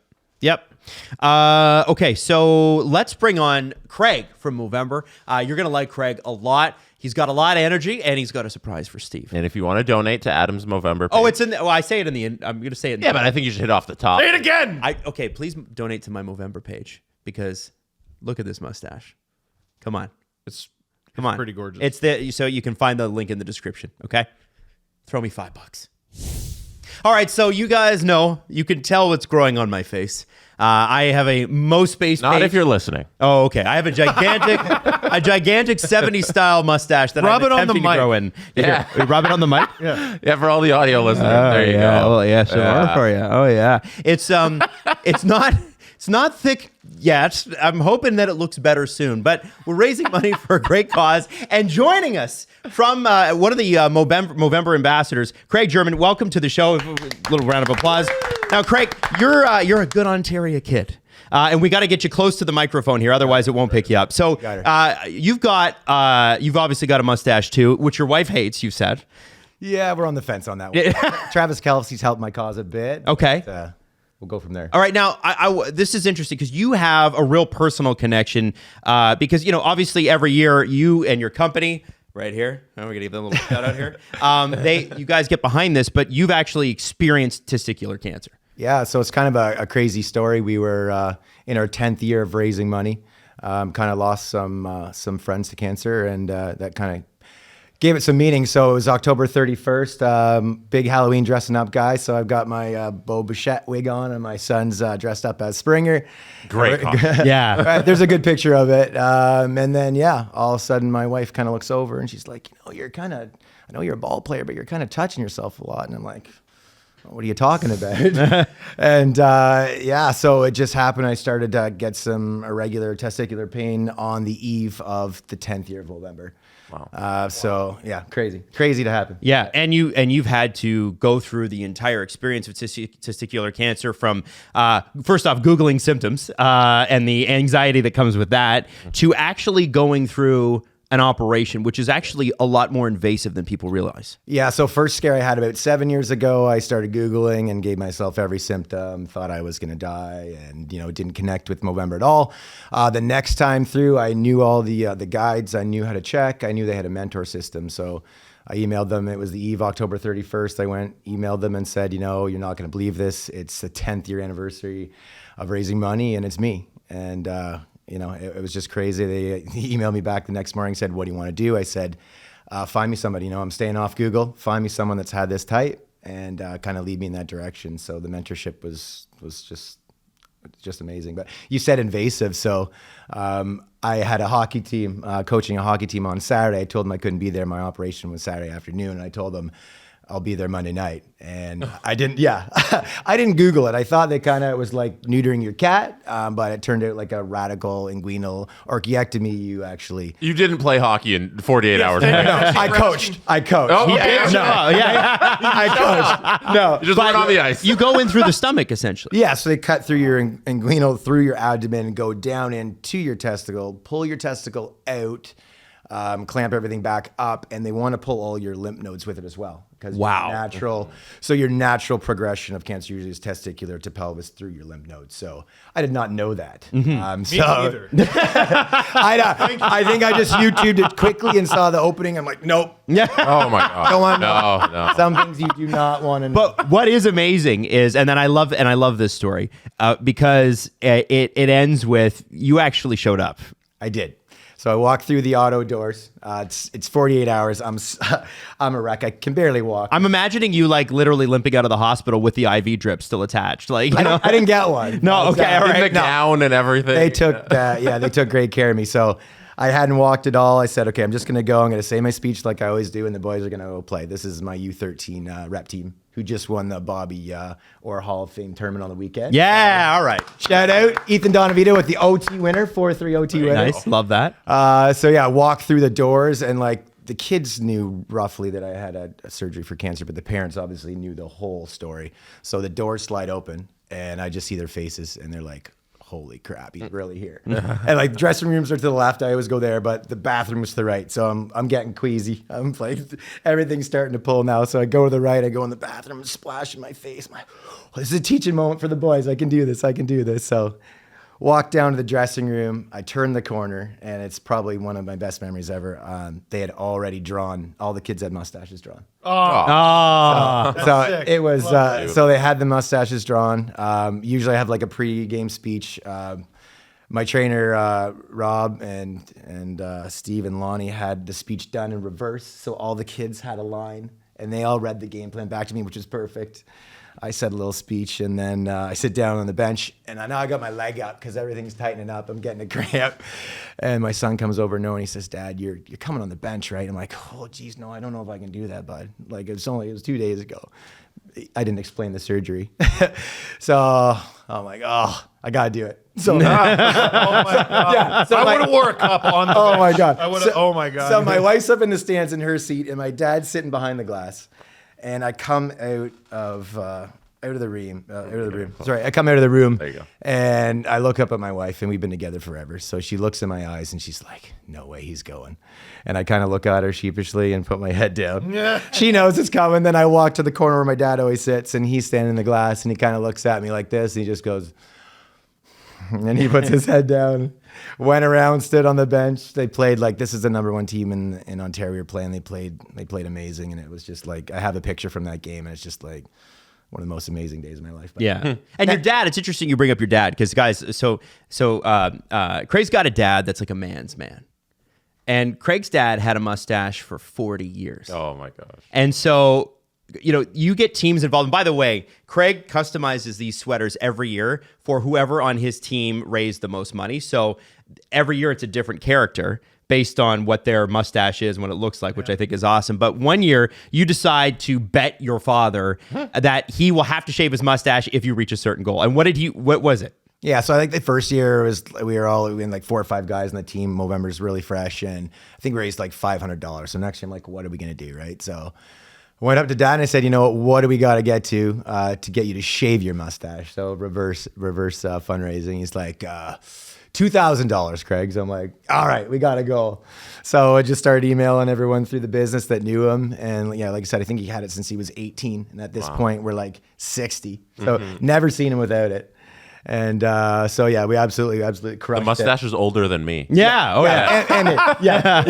Okay, so let's bring on Craig from Movember. You're going to like Craig a lot. He's got a lot of energy, and he's got a surprise for Steve. And if you want to donate to Adam's Movember page, Oh, it's in the, I say it in the end. I'm going to say it in yeah, but I think you should hit off the top. Say it again. Okay, please donate to my Movember page because look at this mustache. Come on. It's Come on. pretty gorgeous. So you can find the link in the description, okay? Throw me $5. All right, so you guys know, you can tell what's growing on my face. I have a MoSpace Not page. if you're listening. Oh, okay. I have a gigantic 70s style mustache that Rub I'm it on the attempting to mic. grow in. Yeah. Here, rub it on the mic? Yeah, for all the audio listeners. There you yeah. go. Well, yeah, sure for you. Oh, yeah. It's not thick yet. I'm hoping that it looks better soon. But we're raising money for a great cause. And joining us from one of the Movember ambassadors, Craig German. Welcome to the show. A little round of applause. Now, Craig, you're a good Ontario kid. And we got to get you close to the microphone here, otherwise it won't pick you up. So you've obviously got a mustache too, which your wife hates, you said. Yeah, we're on the fence on that one. Travis Kelce's helped my cause a bit. Okay. But, we'll go from there. All right. Now, this is interesting because you have a real personal connection because, obviously every year you and your company right here, we're going to give them a little shout out here. You guys get behind this, but you've actually experienced testicular cancer. Yeah, so it's kind of a crazy story. We were in our 10th year of raising money. Kind of lost some friends to cancer, and that kind of gave it some meaning. So it was October 31st, big Halloween dressing up guy. So I've got my Beau Bichette wig on, and my son's dressed up as Springer. Great. Yeah. Right, there's a good picture of it. And then, all of a sudden my wife kind of looks over and she's like, I know you're a ball player, but you're kind of touching yourself a lot. And I'm like, what are you talking about? And so it just happened. I started to get some irregular testicular pain on the eve of the 10th year of Movember. Wow. Crazy to happen. Yeah, and you've had to go through the entire experience of testicular cancer from first off Googling symptoms and the anxiety that comes with that to actually going through an operation, which is actually a lot more invasive than people realize. Yeah, so first scare I had about 7 years ago, I started Googling and gave myself every symptom, thought I was going to die, and didn't connect with Movember at all. The next time through, I knew all the guides, I knew how to check, I knew they had a mentor system, so I emailed them. It was the eve, October 31st. I emailed them and said, you're not going to believe this. It's the 10th year anniversary of raising money, and it's me. And it was just crazy. They emailed me back the next morning, said, what do you want to do? I said, find me somebody. I'm staying off Google. Find me someone that's had this type and kind of lead me in that direction. So the mentorship was just amazing. But you said invasive. So I had a hockey team, coaching a hockey team on Saturday. I told them I couldn't be there. My operation was Saturday afternoon. And I told them, I'll be there Monday night. And I didn't Google it. I thought they kind of was like neutering your cat, but it turned out like a radical inguinal orchiectomy. You didn't play hockey in 48 hours. No, I coached. Oh, yeah. I coached. No. You just went on the ice. You go in through the stomach, essentially. Yeah, so they cut through your inguinal, through your abdomen, and go down into your testicle, pull your testicle out, clamp everything back up, and they want to pull all your lymph nodes with it as well. Wow. Your natural progression of cancer usually is testicular to pelvis through your lymph nodes. So I did not know that. Me neither. I think I just YouTubed it quickly and saw the opening. I'm like, nope. Yeah. Oh my God. Don't want to know. No. Some things you do not want to know. But what is amazing is, and I love this story because it ends with you actually showed up. I did. So I walked through the auto doors. It's 48 hours. I'm a wreck. I can barely walk. I'm imagining you like literally limping out of the hospital with the IV drip still attached. Like, I didn't get one. No, okay, all right. In the gown and everything. They took they took great care of me. So I hadn't walked at all. I said, okay, I'm just going to go. I'm going to say my speech like I always do, and the boys are going to go play. This is my U13 rep team who just won the Bobby Orr Hall of Fame tournament on the weekend. Yeah, all right. Shout out Ethan Donavito with the OT winner, 4-3 OT winner. Nice, love that. Walked through the doors, and like the kids knew roughly that I had a surgery for cancer, but the parents obviously knew the whole story. So the doors slide open, and I just see their faces, and they're like, holy crap, he's really here. And like dressing rooms are to the left, I always go there, but the bathroom was to the right. So I'm getting queasy. I'm like, everything's starting to pull now. So I go to the right, I go in the bathroom, splash in my face. I'm like, this is a teaching moment for the boys. I can do this. So walk down to the dressing room. I turn the corner, and it's probably one of my best memories ever. They had already drawn, all the kids had mustaches drawn. So it was, so they had the mustaches drawn. Usually I have like a pre-game speech. my trainer, Rob and Steve and Lonnie had the speech done in reverse. So all the kids had a line and they all read the game plan back to me, which was perfect. I said a little speech and then I sit down on the bench and now I got my leg up because everything's tightening up. I'm getting a cramp. And my son comes over and he says, Dad, you're coming on the bench, right? I'm like, oh, geez, no, I don't know if I can do that, bud. Like it was 2 days ago. I didn't explain the surgery. So I'm like, oh, I got to do it. So, oh my God. yeah, so I would have wore a cup on the bench. my God. I would have, oh my God. So my wife's up in the stands in her seat and my dad's sitting behind the glass. And I come out of the room. Sorry, I come out of the room. There you go. And I look up at my wife, and we've been together forever. So she looks in my eyes, and she's like, "No way, he's going." And I kind of look at her sheepishly and put my head down. She knows it's coming. Then I walk to the corner where my dad always sits, and he's standing in the glass, and he kind of looks at me like this, and he just goes, and he puts his head down. Went around, stood on the bench. They played like this is the number one team in Ontario playing. They played amazing, and it was just like I have a picture from that game, and it's just like one of the most amazing days of my life. But Yeah. And your dad, it's interesting you bring up your dad because guys, Craig's got a dad that's like a man's man. And Craig's dad had a mustache for 40 years. Oh my gosh. And so, you get teams involved. And by the way, Craig customizes these sweaters every year for whoever on his team raised the most money. So every year it's a different character based on what their mustache is and what it looks like, which I think is awesome. But one year you decide to bet your father that he will have to shave his mustache if you reach a certain goal. And what was it? Yeah, so I think the first year we were all in like 4 or 5 guys on the team. Movember's really fresh, and I think we raised like $500. So next year I'm like, what are we gonna do, right? So I went up to Dad and I said, what do we got to get to get you to shave your mustache? So reverse fundraising. He's like, $2,000, Craig. So I'm like, all right, we got to go. So I just started emailing everyone through the business that knew him. And yeah, like I said, I think he had it since he was 18. And at this point, we're like 60. So never seen him without it. And so yeah, we absolutely crushed The mustache it. is older than me. Yeah. Oh, yeah. And it, yeah.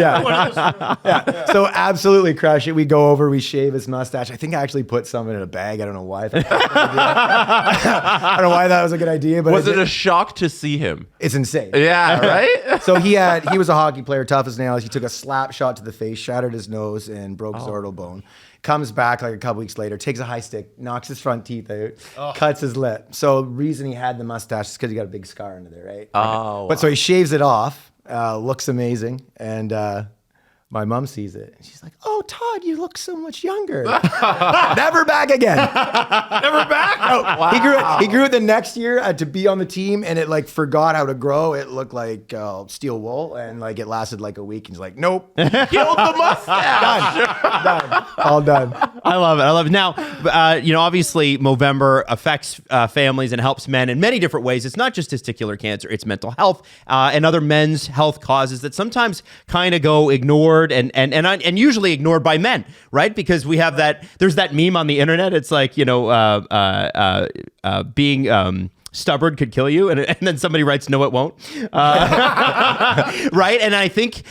So absolutely crush it. We go over, we shave his mustache. I think I actually put some in a bag. I don't know why. I don't know why that was a good idea, but Was it a shock to see him? it's insane. Yeah, right? So he was a hockey player, tough as nails. He took a slap shot to the face, shattered his nose, and broke his orbital bone. Comes back like a couple weeks later, takes a high stick, knocks his front teeth out, cuts his lip. So reason he had the mustache is because he got a big scar under there, right? Oh, But so he shaves it off, looks amazing, and my mom sees it. And she's like, "Oh, Todd, you look so much younger." Never back again. Never back? No, he grew it the next year to be on the team, and it like forgot how to grow. It looked like steel wool, and like it lasted like a week. And he's like, "Nope, killed the mustache. done, all done." I love it. Now, obviously, Movember affects families and helps men in many different ways. It's not just testicular cancer; it's mental health and other men's health causes that sometimes kind of go ignored and usually ignored by men, right? Because we have that. There's that meme on the internet. It's like being stubborn could kill you, and then somebody writes, "No, it won't." Right? And I think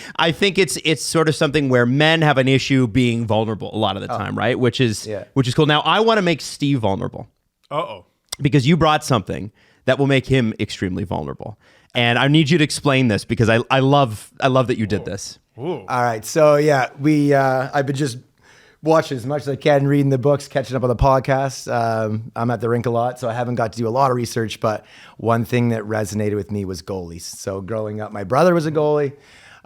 it's sort of something where men have an issue being vulnerable a lot of the time, right? Which is cool. Now, I want to make Steve vulnerable. Because you brought something that will make him extremely vulnerable, and I need you to explain this because I love that you did this. All right, so yeah, I've been just watching as much as I can, reading the books, catching up on the podcast. I'm at the rink a lot, so I haven't got to do a lot of research, but one thing that resonated with me was goalies. So growing up, my brother was a goalie.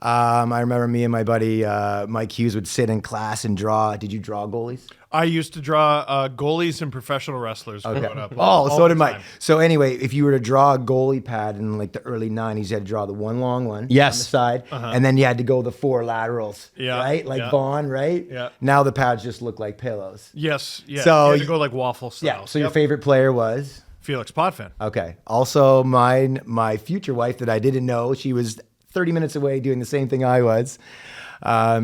I remember me and my buddy Mike Hughes would sit in class and draw. Did you draw goalies? I used to draw goalies and professional wrestlers growing up. Oh, so did Mike. So anyway, if you were to draw a goalie pad in like the early 90s, you had to draw the one long one on the side, and then you had to go the 4 laterals, right? Like Vaughn, right? Yeah. Now the pads just look like pillows. Yes. Yeah. So you had to go like waffle style. Yeah. So your favorite player was? Felix Potvin. Okay. Also, my future wife that I didn't know, she was 30 minutes away doing the same thing I was.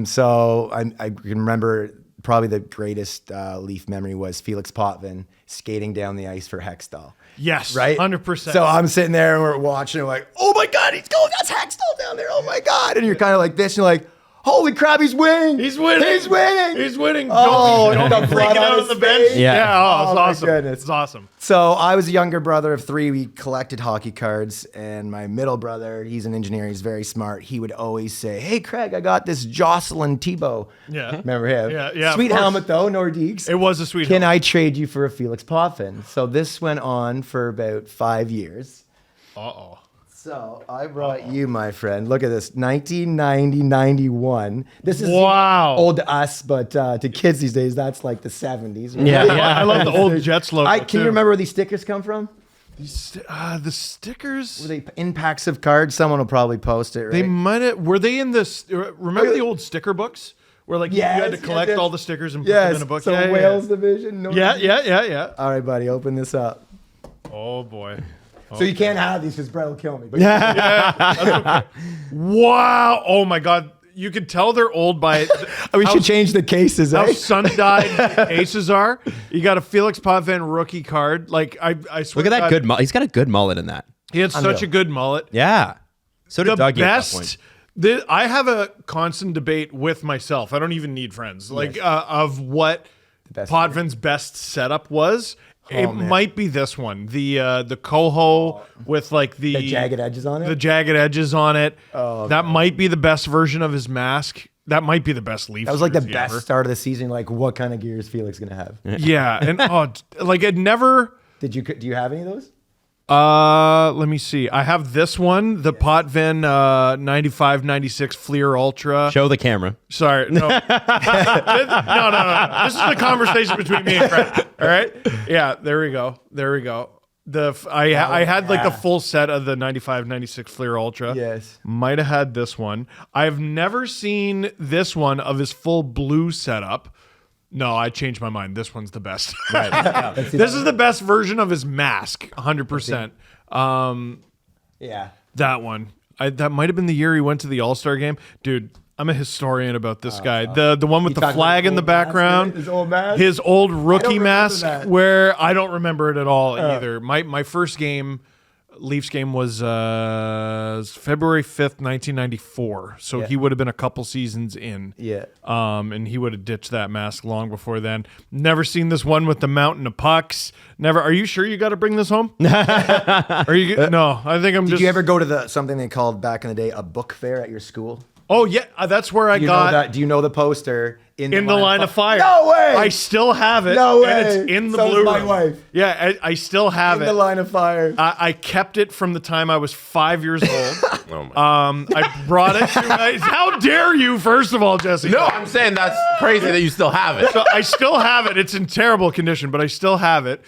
So I can remember probably the greatest Leaf memory was Felix Potvin skating down the ice for Hextall. Yes, right? 100%. So I'm sitting there and we're watching, and we're like, "Oh my God, he's going! That's Hextall down there! Oh my God!" And you're kind of like this, and you're like, Holy crap, he's winning. He's winning. He's winning. He's winning. Oh, don't the be blood freaking on out his on the bench. face. Yeah. Oh, it's Oh, my awesome. goodness. It's awesome. So I was a younger brother of 3. We collected hockey cards, and my middle brother, he's an engineer. He's very smart. He would always say, "Hey, Craig, I got this Jocelyn Thibault." Yeah. Remember him? Yeah, of Sweet course. helmet though, Nordiques. It was a sweet Can helmet. I trade you for a Felix Potvin? So this went on for about 5 years. Uh-oh. So I brought you, my friend. Look at this, 1990-91. This is Wow. old to us, but to kids these days, that's like the 70s. Right? Yeah. I love the old Jets logo, Can too. you remember where these stickers come from? The stickers? Were they in packs of cards? Someone will probably post it, right? They might have. Were they in this? Remember the old sticker books where like you had to Yes, collect yes. all the stickers and put Yes, them in a book? so Yeah, Wales division. yeah. All right, buddy, open this up. Oh boy. So you can't have these because Brett will kill me. But Wow. Oh my God. You could tell they're old by we should change the cases. how Eh? sun-dyed aces are. You got a Felix Potvin rookie card. Like I swear. Look at to that God, good. He's got a good mullet in that. He had such a good mullet. Yeah. So did The Dougie at that point. best. I have a constant debate with myself. I don't even need friends. Like of what best Potvin's best setup was. It man. might be this one, the coho with like The jagged edges on it. the jagged edges on it. Oh, that might be the best version of his mask. That might be the best Leaf. That was like the jersey best ever. start of the season. Like, what kind of gear is Felix gonna have? Yeah, and like it never. Do you have any of those? Let me see. I have this one, the Potvin 95-96 Fleer Ultra. Show the camera. Sorry, no. no. This is a conversation between me and Fred. All right. Yeah, there we go. I had like the full set of the 95-96 Fleer Ultra. Yes. Might have had this one. I've never seen this one of his full blue setup. No, I changed my mind. This one's the best. Right. This is the best version of his mask, 100%. Yeah. That one. That might have been the year he went to the All-Star game. Dude, I'm a historian about this guy. The one with the talking flag about in the his old mask, background. right? His old mask? His old rookie remember mask that. where I don't remember it at all either. My first game, Leafs game, was February 5th, 1994. So he would have been a couple seasons in. Yeah. And he would have ditched that mask long before then. Never seen this one with the mountain of pucks. Never. Are you sure you got to bring this home? Are you? No, I think I'm Did just. you ever go to something they called back in the day a book fair at your school? Oh yeah, that's where I Do you got know that? Do you know the poster in the line of fire. No way! I still have it. No way! And it's in the So is blue my room. wife. Yeah, I still have In it. the line of fire. I kept it from the time I was 5 years old. Oh my. I brought it to my. How dare you? First of all, Jesse. No, I'm saying that's crazy that you still have it. So I still have it. It's in terrible condition, but I still have it.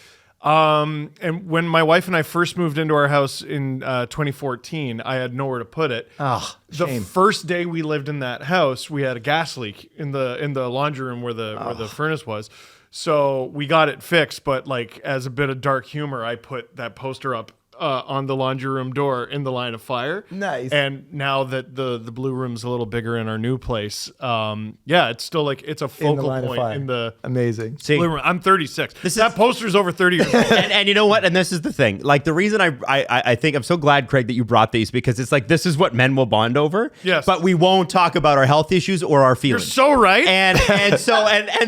And when my wife and I first moved into our house in 2014, I had nowhere to put it. Oh, The shame. first day we lived in that house, we had a gas leak in the laundry room where the furnace was. So we got it fixed, but like as a bit of dark humor, I put that poster up on the laundry room door in the line of fire. Nice. And now that the blue room's a little bigger in our new place, it's still like it's a focal line of point fire. in the Amazing. See, blue room. I'm 36. That poster's over 30 years old. and you know what? And this is the thing. Like the reason I think I'm so glad, Craig, that you brought these because it's like this is what men will bond over. Yes. But we won't talk about our health issues or our You're feelings. so right. And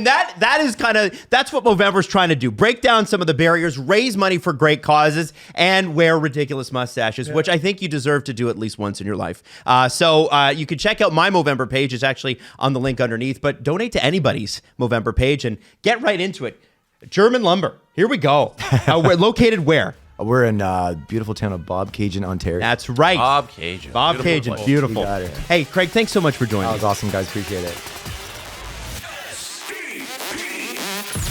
that is kind of that's what Movember's trying to do. Break down some of the barriers, raise money for great causes, and wear ridiculous mustaches, which I think you deserve to do at least once in your life. So you can check out my Movember page. It's actually on the link underneath. But donate to anybody's Movember page and get right into it. German lumber. Here we go. We're located where? We're in beautiful town of Bobcaygeon, Ontario. That's right. Bob Cajun. Bob Beautiful Cajun. place. Beautiful. You got it. Hey, Craig, thanks so much for joining That us. was awesome, guys. Appreciate it.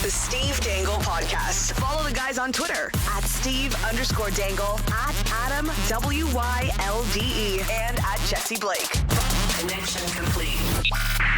The Steve Dangle Podcast. Follow the guys on Twitter at Steve_Dangle, at Adam WYLDE, and at Jesse Blake. Connection complete.